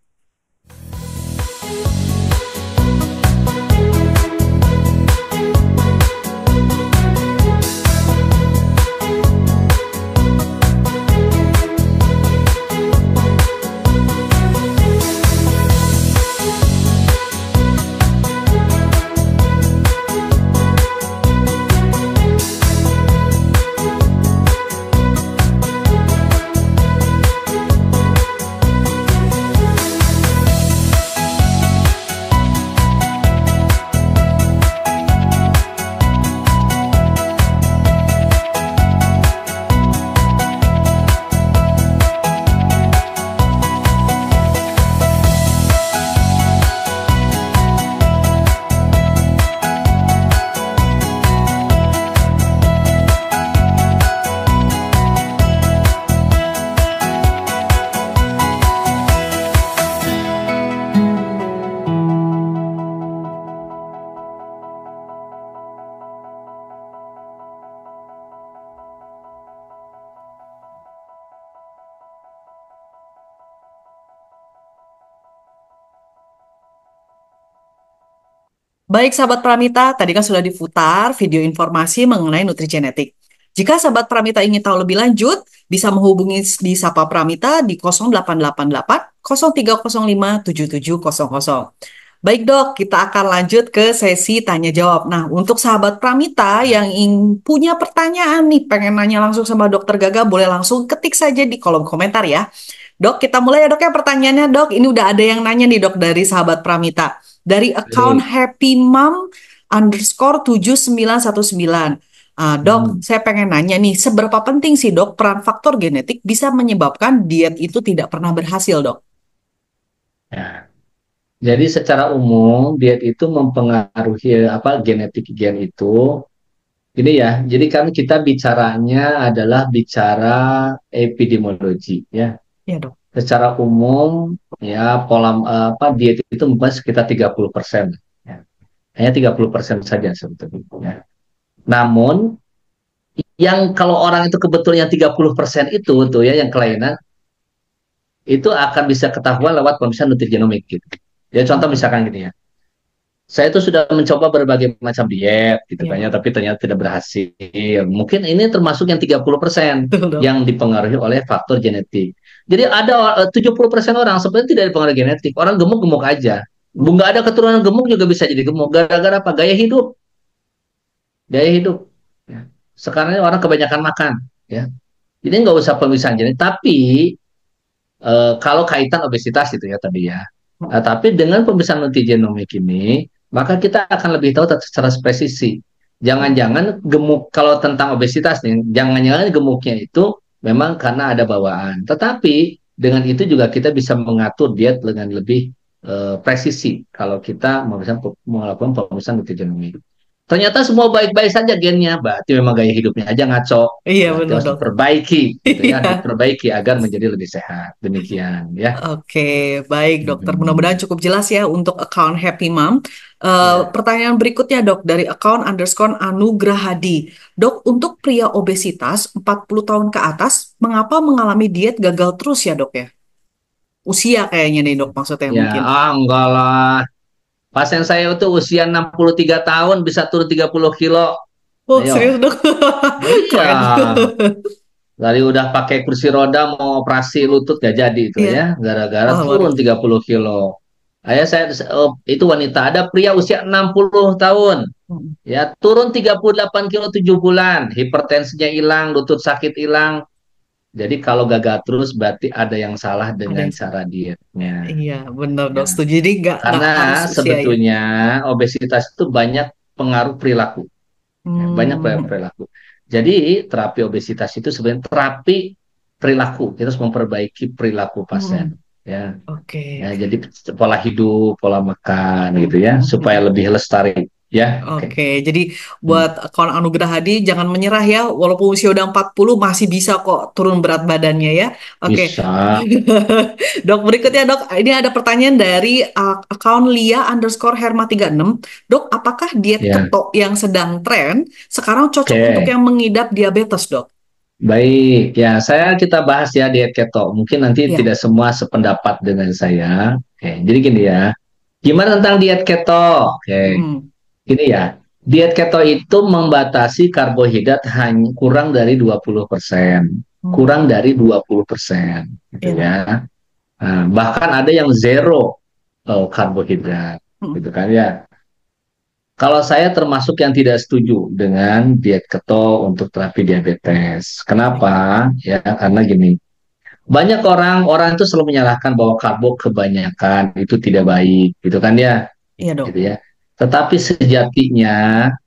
Baik sahabat Pramita, tadi kan sudah diputar video informasi mengenai nutrigenetik. Jika sahabat Pramita ingin tahu lebih lanjut, bisa menghubungi di Sapa Pramita di 0888 0305 7700. Baik dok, kita akan lanjut ke sesi tanya jawab. Nah, untuk sahabat Pramita yang ingin punya pertanyaan nih, pengen nanya langsung sama dokter Gaga, boleh langsung ketik saja di kolom komentar ya. Dok, kita mulai ya dok ya pertanyaannya dok. Ini udah ada yang nanya nih dok dari sahabat Pramita. Dari account Baik. Happy Mom underscore 7919. Dok, Hmm. saya pengen nanya nih, seberapa penting sih dok peran faktor genetik bisa menyebabkan diet itu tidak pernah berhasil dok? Ya. Jadi secara umum diet itu mempengaruhi apa genetik gen itu. Ini ya, jadi kan kita bicaranya adalah bicara epidemiologi ya. Ya dok. Secara umum ya pola apa diet itu membahas sekitar 30%. Ya. Hanya 30% saja sebetulnya. Ya. Namun yang kalau orang itu kebetulan yang 30% itu tuh ya yang kelainan itu akan bisa ketahuan lewat pemeriksaan nutrigenomik gitu. Ya contoh Hmm. misalkan gini ya. Saya itu sudah mencoba berbagai macam diet gitu Ya kan ya, dok. tapi ternyata tidak berhasil. Mungkin ini termasuk yang 30% Betul dok. yang dipengaruhi oleh faktor genetik. Jadi ada 70% orang sebenarnya tidak dipengaruhi genetik. Orang gemuk-gemuk aja. Hmm. Nggak ada keturunan gemuk juga bisa jadi gemuk. Gara-gara apa? Gaya hidup. Gaya hidup. Ya. Sekarang ini orang kebanyakan makan. Ya. Jadi nggak usah pemisahan genetik. Tapi kalau kaitan obesitas itu ya tadi ya. Tapi dengan pemeriksaan multigenomik ini, maka kita akan lebih tahu secara spesifik. Jangan-jangan gemuk kalau tentang obesitas nih, jangan-jangan gemuknya itu memang karena ada bawaan. Tetapi dengan itu juga kita bisa mengatur diet dengan lebih presisi kalau kita melakukan pemeriksaan multigenomik. Ternyata semua baik-baik saja gennya, berarti memang gaya hidupnya aja ngaco. Iya Berarti benar harus dok. diperbaiki, gitu ya, Iya. diperbaiki agar menjadi lebih sehat. Demikian, ya. Oke, baik dokter. Mudah-mudahan Mhm. cukup jelas ya untuk account Happy Mom. Ya, Pertanyaan berikutnya dok dari account underscore Anugrahadi. Dok, untuk pria obesitas 40 tahun ke atas, mengapa mengalami diet gagal terus ya dok ya? Usia kayaknya nih dok maksudnya ya, mungkin. enggak lah. Pasien saya itu usia 63 tahun bisa turun 30 kilo. Oh Ayo. serius dok? Iya. Keren. Dari udah pakai kursi roda mau operasi lutut gak jadi itu Iya, ya. Gara-gara wah luar turun biasa. 30 kilo. Saya itu wanita. Ada pria usia 60 tahun. Hmm. Ya, turun 38 kilo 7 bulan. Hipertensinya hilang, lutut sakit hilang. Jadi kalau gagal terus berarti ada yang salah Ada dengan yang salah. cara dietnya. Iya, benar dok. Ya. Setuju. Jadi nggak Karena harus usia ya. sebetulnya obesitas itu banyak pengaruh perilaku. Ya, banyak Hmm. perilaku. Jadi terapi obesitas itu sebenarnya terapi perilaku. Kita harus memperbaiki perilaku Hmm. pasien. Ya, Oke. ya jadi pola hidup, pola makan gitu ya, supaya Hmm. lebih lestari. Ya, oke. Oke, jadi Hmm. buat kawan Anugerah Hadi jangan menyerah ya, walaupun usia udah 40 masih bisa kok turun berat badannya ya. Oke. Bisa. Dok, berikutnya dok, ini ada pertanyaan dari akun Lia underscore Herma 36. Dok, apakah diet Ya, keto yang sedang tren sekarang cocok untuk oke. yang mengidap diabetes dok? Baik, ya kita bahas ya diet keto. Mungkin nanti Iya. tidak semua sependapat dengan saya. Oke, jadi gini ya. Gimana tentang diet keto? Oke, Hmm. gini ya. Diet keto itu membatasi karbohidrat hanya kurang dari 20%. Hmm. Kurang dari 20%, gitu Iya dok. ya. Nah, bahkan ada yang zero karbohidrat, Hmm. gitu kan ya. Kalau saya termasuk yang tidak setuju dengan diet keto untuk terapi diabetes. Kenapa? Ya, karena gini. Banyak orang itu selalu menyalahkan bahwa karbo kebanyakan itu tidak Hmm. baik, gitu kan ya, Iya dok. gitu ya. Tetapi sejatinya,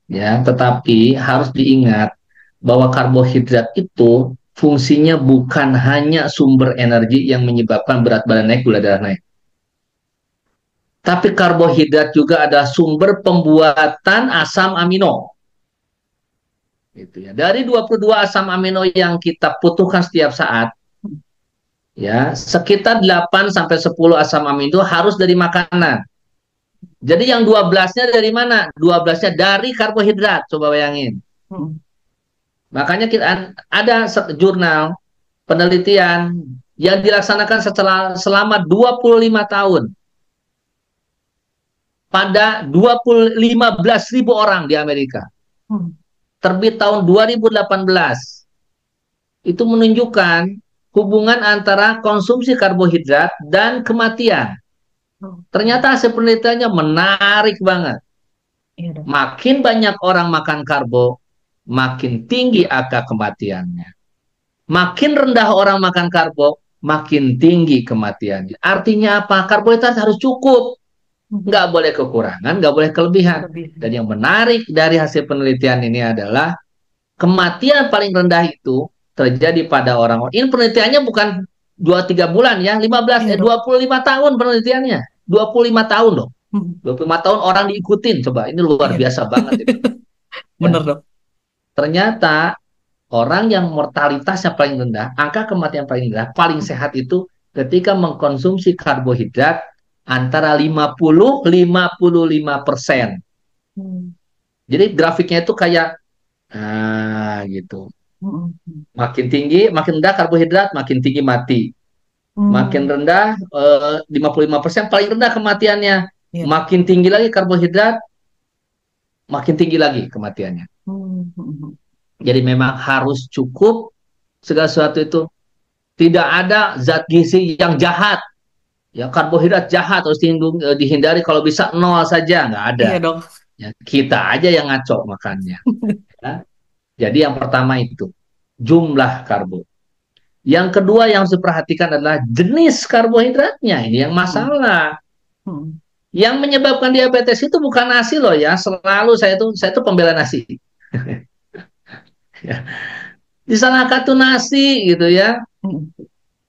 ya, tetapi harus diingat bahwa karbohidrat itu fungsinya bukan hanya sumber energi yang menyebabkan berat badan naik, gula darah naik. Tapi karbohidrat juga adalah sumber pembuatan asam amino. Gitu ya. Dari 22 asam amino yang kita butuhkan setiap saat, ya, sekitar 8 sampai 10 asam amino harus dari makanan. Jadi yang 12-nya dari mana? 12-nya dari karbohidrat, coba bayangin. Hmm. Makanya kita ada jurnal penelitian yang dilaksanakan setelah selama 25 tahun. pada 15.000 orang di Amerika. Hmm. Terbit tahun 2018. Itu menunjukkan hubungan antara konsumsi karbohidrat dan kematian. Oke. Ternyata hasil penelitiannya menarik banget. Iya dok. Makin banyak orang makan karbo, makin tinggi angka kematiannya. Makin rendah orang makan karbo, makin tinggi kematiannya. Artinya apa? Karbohidrat harus cukup. Hmm. Nggak boleh kekurangan, nggak boleh kelebihan. Dan Lebih. yang menarik dari hasil penelitian ini adalah kematian paling rendah itu terjadi pada orang-orang. Ini penelitiannya bukan 2-3 bulan ya, Iya dok. 25 tahun penelitiannya. 25 tahun loh. Hmm. 25 tahun orang diikutin. Coba, ini luar Iya. biasa banget itu. Bener Ya. dok. Ternyata orang yang mortalitasnya paling rendah, angka kematian paling rendah, paling sehat itu ketika mengkonsumsi karbohidrat antara 50-55%. Hmm. Jadi grafiknya itu kayak gitu. Hmm. Hmm. Makin tinggi, makin rendah karbohidrat, makin tinggi mati. Makin Hmm. rendah 55% paling rendah kematiannya. Iya. Makin tinggi lagi karbohidrat, makin tinggi lagi kematiannya. Hmm. Hmm. Hmm. Jadi memang harus cukup segala sesuatu itu. Tidak ada zat gizi yang jahat. Ya, karbohidrat jahat harus dihindari, kalau bisa nol saja, nggak ada. Iya dok. Ya, kita aja yang ngaco makannya. Ya. Jadi yang pertama itu jumlah karbo. Yang kedua yang harus diperhatikan adalah jenis karbohidratnya. Ini yang Hmm. masalah. Hmm. Yang menyebabkan diabetes itu bukan nasi loh ya. Selalu saya tuh pembela nasi. Ya. Disalahkan tuh nasi gitu ya. Hmm.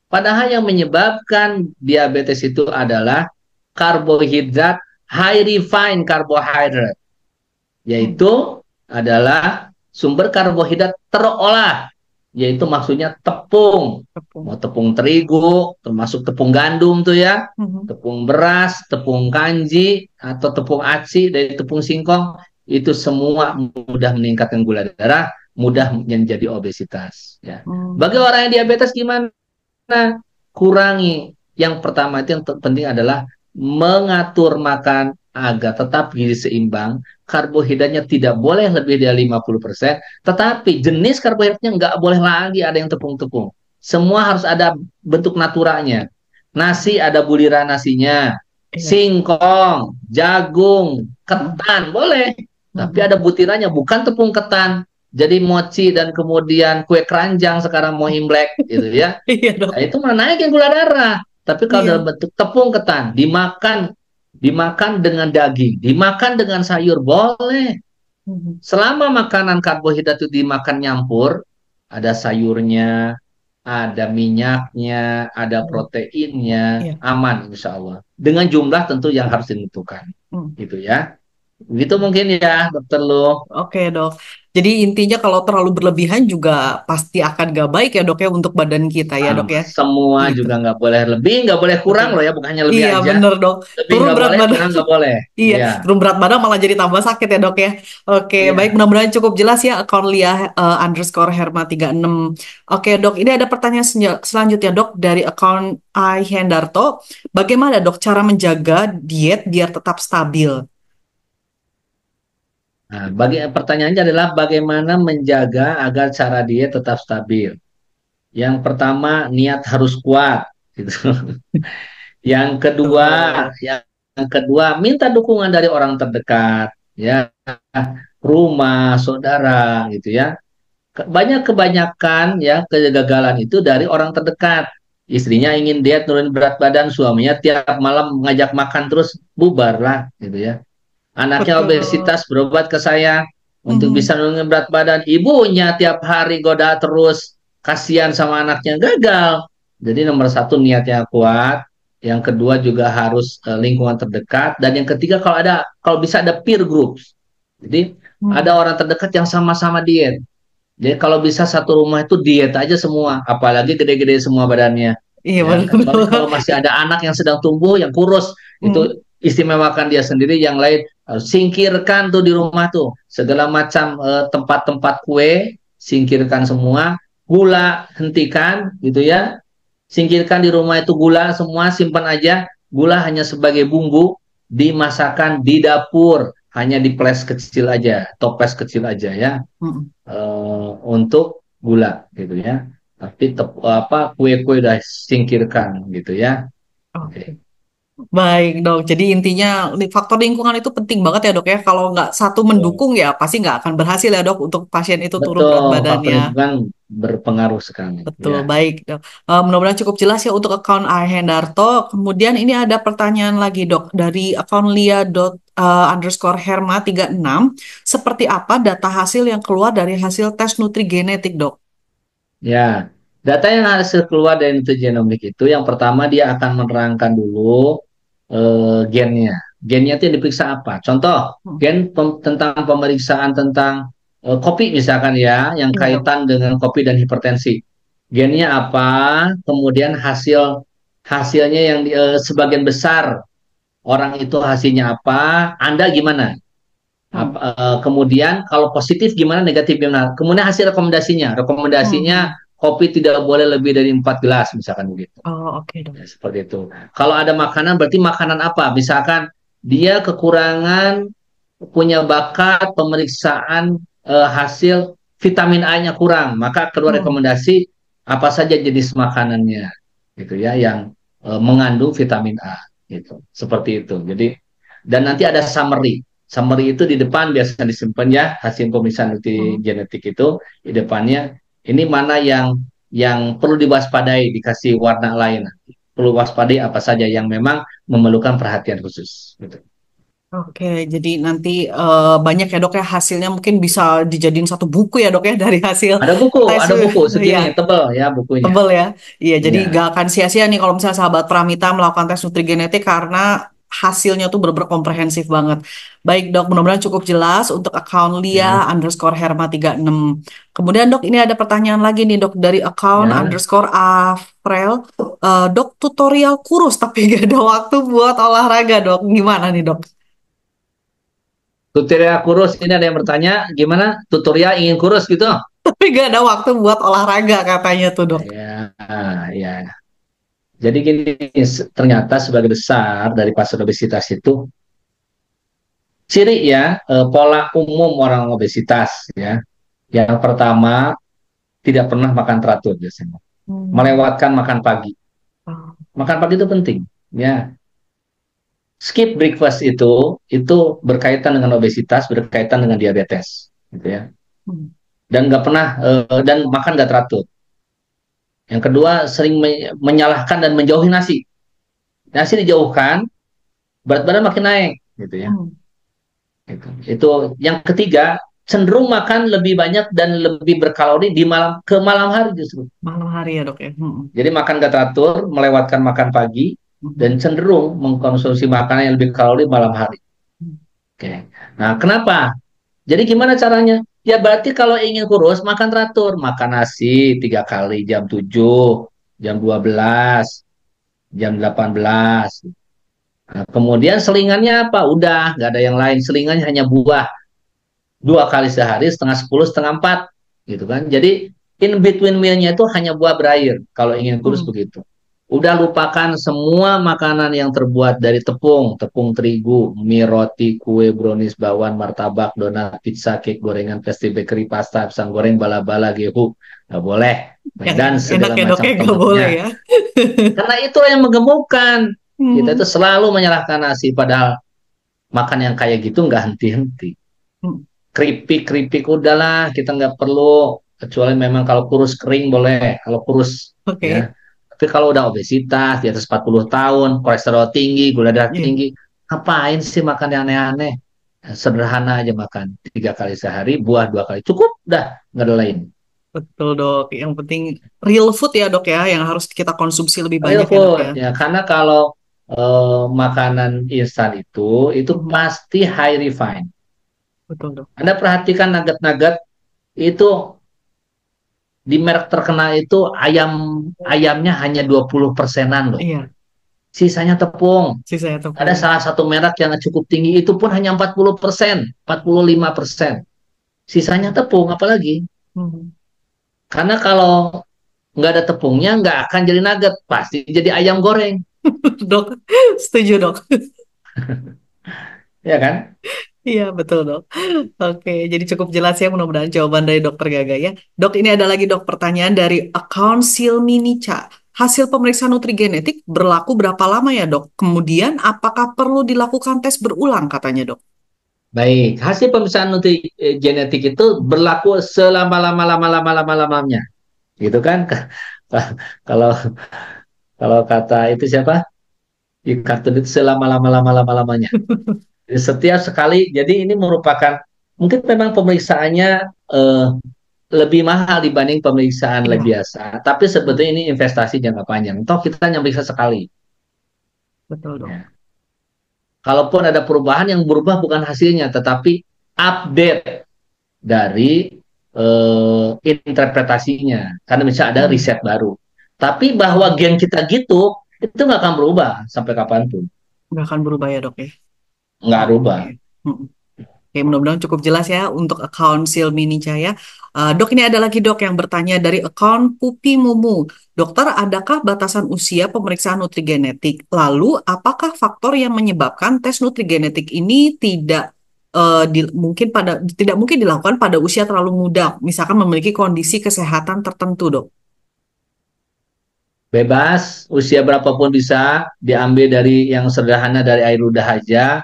Padahal yang menyebabkan diabetes itu adalah karbohidrat, high refined carbohydrate, Hmm. yaitu adalah sumber karbohidrat terolah, yaitu maksudnya tepung, mau Tepung. tepung terigu, termasuk tepung gandum tuh ya, Hmm. tepung beras, tepung kanji, atau tepung aci dari tepung singkong, itu semua mudah meningkatkan gula darah, mudah menjadi obesitas. Ya. Bagi Hmm. orang yang diabetes gimana? Kurangi. Yang pertama itu yang penting adalah mengatur makan agar tetap gizi seimbang. Karbohidratnya tidak boleh lebih dari 50%, tetapi jenis karbohidratnya nggak boleh lagi ada yang tepung-tepung. Semua harus ada bentuk naturalnya. Nasi ada buliran nasinya, Iya. singkong, jagung, Hmm. ketan boleh, tapi Hmm. ada butirannya, bukan tepung ketan. Jadi mochi dan kemudian kue keranjang sekarang mau Imlek gitu ya. Iya Nah, dok. itu mah naikin gula darah. Tapi kalau dalam Iya. bentuk tepung ketan, dimakan dengan daging, dimakan dengan sayur boleh. Hmm. Selama makanan karbohidrat itu dimakan nyampur, ada sayurnya, ada minyaknya, ada Hmm. proteinnya, Iya. aman insya Allah. Dengan jumlah tentu yang harus ditentukan. Hmm. Gitu ya. Begitu mungkin ya, dokter Lu. Oke dok. Jadi intinya kalau terlalu berlebihan juga pasti akan gak baik ya dok ya untuk badan kita ya dok ya. Semua Gitu. juga nggak boleh lebih, nggak boleh kurang Betul. loh ya, bukan hanya lebih Iya aja. bener dok. Lebih Turun nggak berat boleh, badan. kurang nggak boleh. Iya, Iya, turun berat badan malah jadi tambah sakit ya dok ya. Oke, baik iya. mudah-mudahan cukup jelas ya akun Lia underscore Herma 36. Oke dok, ini ada pertanyaan selanjutnya dok dari akun I Hendarto. Bagaimana dok cara menjaga diet biar tetap stabil? Nah, pertanyaannya adalah bagaimana menjaga agar cara diet tetap stabil. Yang pertama, niat harus kuat, gitu. Yang kedua, Betul. yang kedua, minta dukungan dari orang terdekat, ya, rumah, saudara, gitu ya. Kebanyakan ya kegagalan itu dari orang terdekat. Istrinya ingin diet turun berat badan, suaminya tiap malam mengajak makan terus, bubar lah, gitu ya. Anaknya Betul. obesitas, berobat ke saya untuk Mhm. bisa menurunkan berat badan. Ibunya tiap hari goda terus, kasihan sama anaknya, gagal. Jadi nomor satu niatnya kuat, yang kedua juga harus lingkungan terdekat, dan yang ketiga kalau bisa ada peer groups. Jadi ada Hmm. orang terdekat yang sama-sama diet. Jadi kalau bisa satu rumah itu diet aja semua, apalagi gede-gede semua badannya. Iya Ya, kecuali kalau betul. masih ada anak yang sedang tumbuh, yang kurus, Hmm. itu istimewakan dia sendiri, yang lain harus singkirkan tuh di rumah tuh. Segala macam tempat-tempat kue, singkirkan semua. Gula, hentikan gitu ya. Singkirkan di rumah itu gula semua, simpan aja. Gula hanya sebagai bumbu. dimasakkan di dapur, hanya di flash kecil aja, toples kecil aja ya, Mm-mm. untuk gula gitu ya. Tapi kue-kue udah singkirkan gitu ya. Oke. Oke. Baik dok, jadi intinya faktor lingkungan itu penting banget ya dok ya. Kalau nggak satu mendukung ya pasti nggak akan berhasil ya dok untuk pasien itu turun berat Betul, faktor badannya. lingkungan berpengaruh sekali Betul, ya. baik dok. Mudah-mudahan cukup jelas ya untuk akun Hendarto. Kemudian ini ada pertanyaan lagi dok dari akun lia_herma 36. Seperti apa data hasil yang keluar dari hasil tes nutrigenetik dok? Ya, data yang hasil keluar dari nutrigenomik itu, yang pertama dia akan menerangkan dulu gennya. Gennya itu yang diperiksa apa? Contoh, Hmm. tentang pemeriksaan tentang kopi misalkan ya, yang Iya dok. kaitan dengan kopi dan hipertensi. Gennya apa? Kemudian hasilnya yang sebagian besar orang itu hasilnya apa? Anda gimana? Hmm. Kemudian kalau positif gimana, negatif gimana? Kemudian hasil rekomendasinya. Hmm. Rekomendasinya Hmm. kopi tidak boleh lebih dari 4 gelas misalkan begitu. Oh, oke dok. Ya, seperti itu. Kalau ada makanan berarti makanan apa? Misalkan dia kekurangan, punya bakat pemeriksaan hasil vitamin A-nya kurang, maka keluar Hmm. rekomendasi apa saja jenis makanannya gitu ya yang mengandung vitamin A gitu. Seperti itu. Jadi dan nanti ada summary. Summary itu di depan biasanya disimpan ya, hasil pemeriksaan Hmm. genetik itu di depannya ini mana yang perlu diwaspadai, dikasih warna lain. Perlu waspadai apa saja yang memang memerlukan perhatian khusus gitu. Oke, jadi nanti banyak ya dok ya hasilnya mungkin bisa dijadiin satu buku ya dok ya dari hasil tes. Ada buku Ya, segini tebal ya bukunya. tebel ya. Iya, jadi Iya, gak akan sia-sia nih kalau misalnya sahabat Pramita melakukan tes nutrigenetik karena hasilnya tuh bener-bener komprehensif banget. Baik dok, mudah-mudahan cukup jelas untuk akun ya, lia_herma 36. Kemudian dok, ini ada pertanyaan lagi nih dok dari akun ya. underscore Afril. Dok, tutorial kurus tapi gak ada waktu buat olahraga dok. Gimana nih dok? Tutorial kurus ini ada yang bertanya gimana tutorial ingin kurus gitu? Tapi gak ada waktu buat olahraga katanya tuh dok. Ya, ya. Jadi gini, ternyata sebagai besar dari pasien obesitas itu ciri ya, pola umum orang obesitas ya. Yang pertama tidak pernah makan teratur biasanya. Hmm. Melewatkan makan pagi. Oh. Makan pagi itu penting ya. Skip breakfast itu berkaitan dengan obesitas, berkaitan dengan diabetes gitu ya. Hmm. Dan nggak pernah dan makan nggak teratur. Yang kedua, sering menyalahkan dan menjauhi nasi. Nasi dijauhkan, berat badan makin naik gitu ya. Hmm. Itu yang ketiga, cenderung makan lebih banyak dan lebih berkalori di malam hari justru. Malam hari ya dok ya. Hmm. Jadi makan gak teratur, melewatkan makan pagi, Hmm. dan cenderung mengkonsumsi makanan yang lebih kalori malam hari. Hmm. Oke. Nah, kenapa? Jadi gimana caranya? Ya berarti kalau ingin kurus, makan teratur. Makan nasi 3 kali, jam 7, jam 12, jam 18. Nah, kemudian selingannya apa? Udah, nggak ada yang lain. Selingannya hanya buah. 2 kali sehari, setengah 10, setengah 4. Gitu kan. Jadi in between mealnya itu hanya buah berair. Kalau ingin kurus Hmm. begitu. Udah lupakan semua makanan yang terbuat dari tepung, tepung terigu, mie, roti, kue, brownies, bakwan, martabak, donat, pizza, cake, gorengan, pastry, bakery, pasta, pisang goreng, bala-bala, gehu. Nggak boleh. Yang Dan enak segala ya dok macam ya gak boleh toppingnya. ya. Karena itu yang menggemukkan. Kita Hmm. itu selalu menyalahkan nasi, padahal makan yang kayak gitu nggak henti-henti. Hmm. Keripik-keripik udahlah, kita nggak perlu. Kecuali memang kalau kurus kering boleh, kalau kurus Oke. ya. Tapi kalau udah obesitas di atas 40 tahun, kolesterol tinggi, gula darah Iya, tinggi, ngapain sih makan yang aneh-aneh? Sederhana aja makan 3 kali sehari, buah 2 kali cukup, dah nggak ada lain. betul dok. Yang penting real food ya dok ya, yang harus kita konsumsi lebih Real banyak ya dok ya. food ya, karena kalau makanan instan itu Mhm. pasti high refined. Betul dok. Anda perhatikan nugget-nugget itu di merek terkenal itu ayamnya hanya 20%-an loh. Iya, Sisanya tepung. sih saya Ada tepung. salah satu merek yang cukup tinggi itu pun hanya 40%, 45%. Sisanya tepung apalagi. Mhm. Karena kalau nggak ada tepungnya nggak akan jadi nugget, pasti jadi ayam goreng. Dok, setuju dok. Ya kan? Iya, betul dok. Oke, jadi cukup jelas ya mudah-mudahan jawaban dari dokter Gaga ya. Dok, ini ada lagi dok pertanyaan dari account Silminica. Hasil pemeriksaan nutrigenetik berlaku berapa lama ya dok? Kemudian apakah perlu dilakukan tes berulang katanya dok? Baik, hasil pemeriksaan genetik itu berlaku selama-lama-lama-lama-lama-lamanya, gitu kan? Kalau kalau kata itu siapa? Di kartun itu selama-lama-lama-lama-lamanya. Jadi setiap sekali, jadi ini merupakan mungkin memang pemeriksaannya eh, lebih mahal dibanding pemeriksaan Iya, biasa. Tapi hmm, sebetulnya ini investasi jangka panjang. Toh kita hanya meriksa sekali. betul dok. Ya. Kalaupun ada perubahan, yang berubah bukan hasilnya, tetapi update dari interpretasinya. Karena bisa ada Hmm, riset baru. Tapi bahwa hmm, gen kita gitu, itu nggak akan berubah sampai kapanpun. nggak akan berubah ya dok ya? Nggak Oke. berubah. Hmm. Oke, mudah-mudahan cukup jelas ya untuk akun Silmini Jaya. Dok, ini ada lagi dok yang bertanya dari akun Pupi Mumu. Dokter, adakah batasan usia pemeriksaan nutrigenetik? Lalu, apakah faktor yang menyebabkan tes nutrigenetik ini mungkin tidak mungkin dilakukan pada usia terlalu muda, misalkan memiliki kondisi kesehatan tertentu, dok? Bebas, usia berapapun bisa diambil dari yang sederhana dari air ludah aja,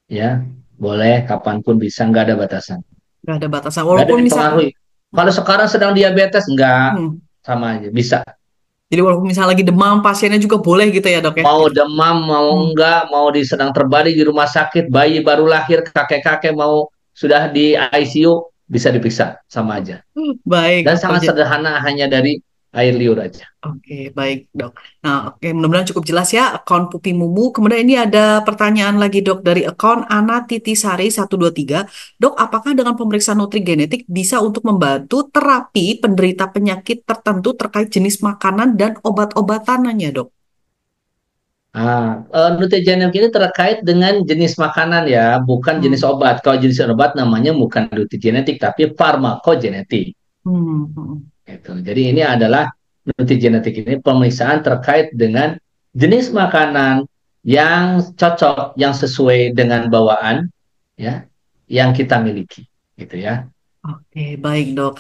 ya boleh kapanpun bisa, nggak ada batasan, Nggak ada batasan. nggak ada Walaupun yang misalkan, dipengaruhi. Kalau sekarang sedang diabetes, nggak, hmm, sama aja bisa. jadi walaupun misalnya lagi demam, pasiennya juga boleh gitu ya, dok ya? Mau Gitu. demam, mau Hmm. enggak, mau sedang terbaring di rumah sakit, bayi baru lahir, kakek-kakek mau sudah di ICU, bisa diperiksa, sama aja. Baik, Dan oh, sangat sederhana, hanya dari air liur aja. oke, baik dok. Nah, oke, mudah-mudahan cukup jelas ya akun Pupi Mumu. Kemudian ini ada pertanyaan lagi dok dari akun Ana Titisari 123. Dok, apakah dengan pemeriksaan nutrigenetik bisa untuk membantu terapi penderita penyakit tertentu terkait jenis makanan dan obat-obatannya dok? Nutrigenik ini terkait dengan jenis makanan ya, bukan jenis Hmm. obat. Kalau jenis obat namanya bukan nutrigenetik, tapi farmakogenetik. Hmm. Hmm. Gitu. Jadi ini adalah nutrigenetik, ini pemeriksaan terkait dengan jenis makanan yang cocok, yang sesuai dengan bawaan, ya, yang kita miliki, gitu ya. Oke, baik dok.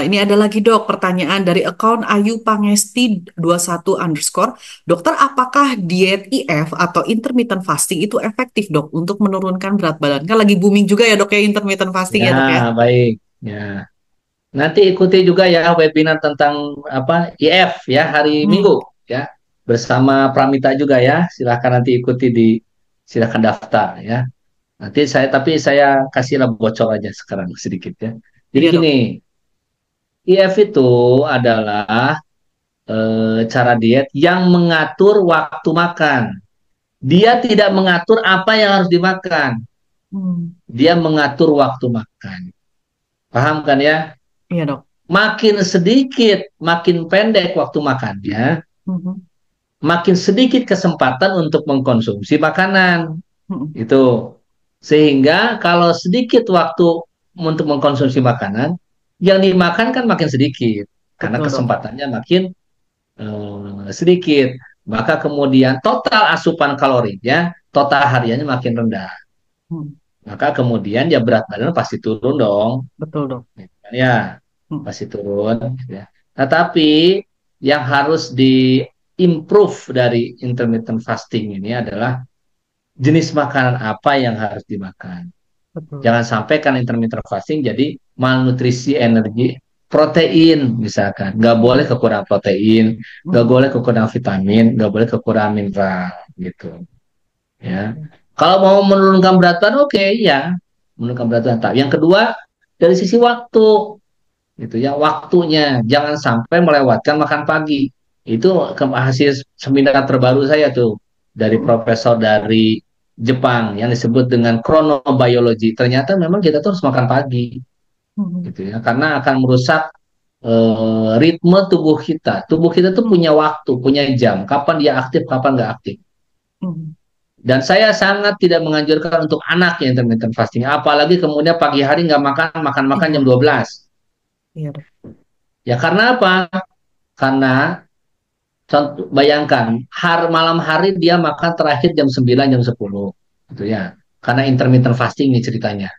Ini ada lagi dok pertanyaan dari akun Ayu Pangesti 21 underscore. Dokter, apakah diet IF atau intermittent fasting itu efektif dok untuk menurunkan berat badan? Kan lagi booming juga ya dok ya intermittent fasting Ya, ya dok ya? baik. Ya. Nanti ikuti juga ya webinar tentang apa IF ya hari Minggu Hmm, ya bersama Pramita juga ya. Silahkan nanti ikuti silahkan daftar ya. Nanti saya kasihlah bocor aja sekarang sedikit ya. Jadi iya gini, dok. IF itu adalah cara diet yang mengatur waktu makan. Dia tidak mengatur apa yang harus dimakan. Hmm, Dia mengatur waktu makan. Paham kan ya? iya dok. Makin sedikit, makin pendek waktu makannya, Mhm, makin sedikit kesempatan untuk mengkonsumsi makanan. mhm. Itu. Sehingga kalau sedikit waktu untuk mengkonsumsi makanan, yang dimakan kan makin sedikit. Karena Betul dok. kesempatannya makin sedikit. Maka kemudian total asupan kalorinya, total hariannya makin rendah. Hmm, Maka kemudian ya berat badan pasti turun dong. betul dok. Ya, Hmm, pasti turun. Ya. Nah, tapi yang harus di-improve dari intermittent fasting ini adalah jenis makanan apa yang harus dimakan. betul. Jangan sampai kan intermittent fasting jadi malnutrisi energi protein misalkan. Nggak boleh Mhm, kekurangan protein, nggak mhm. boleh kekurangan vitamin, nggak boleh kekurangan mineral gitu. Ya. Kalau mau menurunkan berat badan, oke ya, menurunkan berat badan. Tapi yang kedua dari sisi waktu, gitu ya, waktunya jangan sampai melewatkan makan pagi. Itu hasil seminar terbaru saya tuh dari Mhm, profesor dari Jepang yang disebut dengan chronobiology. Ternyata memang kita tuh harus makan pagi, mhm, gitu ya, karena akan merusak ritme tubuh kita. Tubuh kita tuh mhm, punya waktu, punya jam, kapan dia aktif, kapan nggak aktif. mhm. Dan saya sangat tidak menganjurkan untuk anak yang intermittent fasting, apalagi kemudian pagi hari nggak makan, makan jam Iya, 12. iya dok. Ya karena apa? Karena Bayangkan, malam hari dia makan terakhir jam 9 jam 10 gitu ya. Karena intermittent fasting nih ceritanya.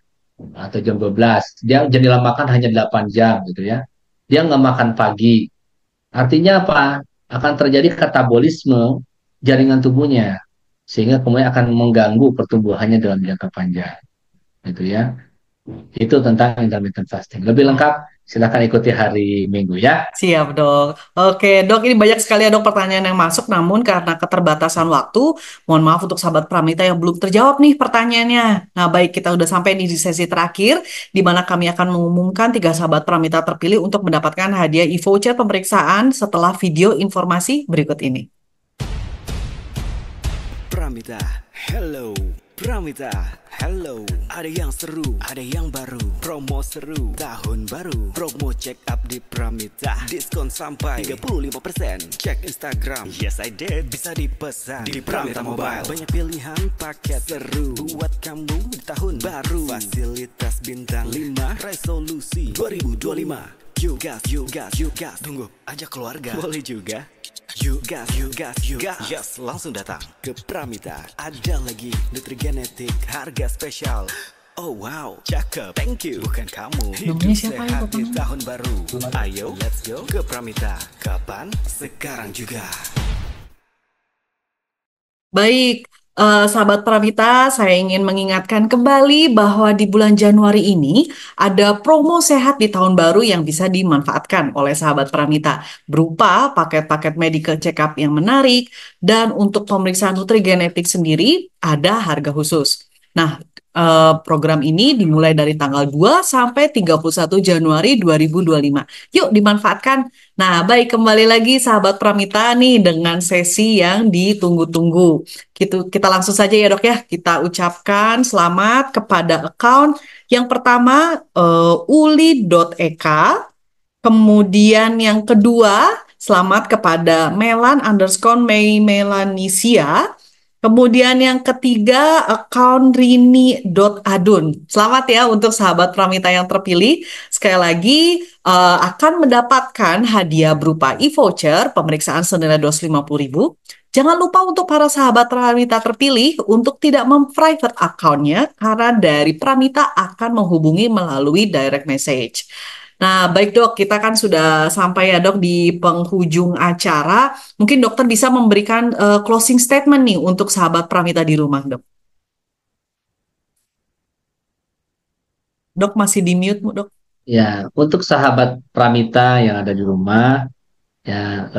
Atau jam 12. Dia jadilah makan hanya 8 jam gitu ya. Dia nggak makan pagi. Artinya apa? Akan terjadi katabolisme jaringan tubuhnya. Sehingga kemudian akan mengganggu pertumbuhannya dalam jangka panjang. Gitu ya. Itu tentang intermittent fasting. Lebih lengkap, silakan ikuti hari Minggu ya. Siap dok. Oke dok, ini banyak sekali ya dok pertanyaan yang masuk, namun karena keterbatasan waktu, mohon maaf untuk sahabat Pramita yang belum terjawab nih pertanyaannya. Nah baik, kita udah sampai nih di sesi terakhir, di mana kami akan mengumumkan tiga sahabat Pramita terpilih untuk mendapatkan hadiah e-voucher pemeriksaan setelah video informasi berikut ini. Pramita, hello. Pramita, hello. Ada yang seru, ada yang baru. Promo seru, tahun baru. Promo check up di Pramita. Diskon sampai 35%. Cek Instagram, yes I did. Bisa dipesan di Pramita Mobile. Banyak pilihan paket seru buat kamu di tahun baru. Fasilitas bintang 5, resolusi 2025. Yuk gas, yuk gas, yuk gas. Tunggu, ajak keluarga. Boleh juga. Yuk gas, yuk gas, yuk gas. Yes, langsung datang ke Pramita. Ada lagi Nutrigenetik, harga spesial. Oh wow, cakep. Thank you. Bukan kamu. Namanya Hidup siapa ya, sehat Bapak? di tahun baru. Ayo, let's go ke Pramita. Kapan? Sekarang juga. Baik, sahabat Pramita, saya ingin mengingatkan kembali bahwa di bulan Januari ini ada promo sehat di tahun baru yang bisa dimanfaatkan oleh sahabat Pramita, berupa paket-paket medical check-up yang menarik, dan untuk pemeriksaan nutrigenetik sendiri ada harga khusus. Nah, program ini dimulai dari tanggal 2 sampai 31 Januari 2025. Yuk dimanfaatkan. Nah, baik, kembali lagi sahabat Pramita nih dengan sesi yang ditunggu-tunggu. Kita langsung saja ya dok ya, kita ucapkan selamat kepada account yang pertama uli.eka, kemudian yang kedua selamat kepada Melan_May Melanisia, kemudian yang ketiga account rini.adun. Selamat ya untuk sahabat Pramita yang terpilih. Sekali lagi akan mendapatkan hadiah berupa e-voucher pemeriksaan senilai 250.000. Jangan lupa untuk para sahabat Pramita terpilih untuk tidak memprivate account-nya karena dari Pramita akan menghubungi melalui direct message. Nah, baik dok, kita kan sudah sampai ya dok di penghujung acara. Mungkin dokter bisa memberikan closing statement nih untuk sahabat Pramita di rumah dok. Dok masih di mute, dok. Ya, untuk sahabat Pramita yang ada di rumah, ya,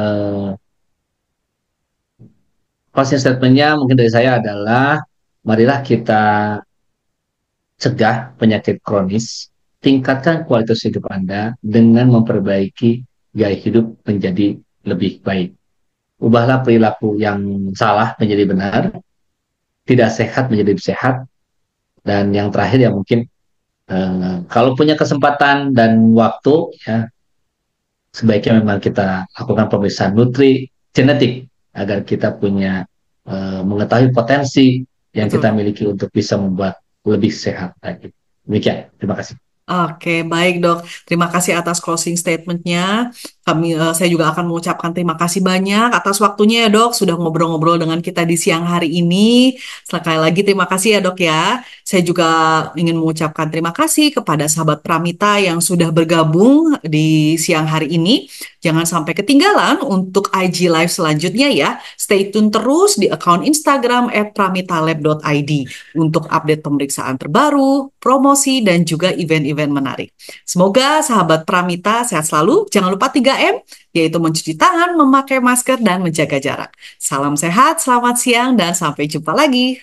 closing statement-nya mungkin dari saya adalah, marilah kita cegah penyakit kronis, tingkatkan kualitas hidup Anda dengan memperbaiki gaya hidup menjadi lebih baik. Ubahlah perilaku yang salah menjadi benar, tidak sehat menjadi sehat, dan yang terakhir ya mungkin kalau punya kesempatan dan waktu, ya sebaiknya memang kita lakukan pemeriksaan nutri genetik agar kita punya mengetahui potensi yang kita Betul. miliki untuk bisa membuat lebih sehat lagi. Demikian, terima kasih. Oke, baik dok. Terima kasih atas closing statement-nya. Saya juga akan mengucapkan terima kasih banyak atas waktunya ya dok, sudah ngobrol-ngobrol dengan kita di siang hari ini. Sekali lagi terima kasih ya dok ya. Saya juga ingin mengucapkan terima kasih kepada sahabat Pramita yang sudah bergabung di siang hari ini. Jangan sampai ketinggalan untuk IG Live selanjutnya ya. Stay tune terus di akun Instagram @pramitalab.id untuk update pemeriksaan terbaru, promosi, dan juga event-event menarik. Semoga sahabat Pramita sehat selalu. Jangan lupa 3M, yaitu mencuci tangan, memakai masker, dan menjaga jarak. Salam sehat, selamat siang, dan sampai jumpa lagi.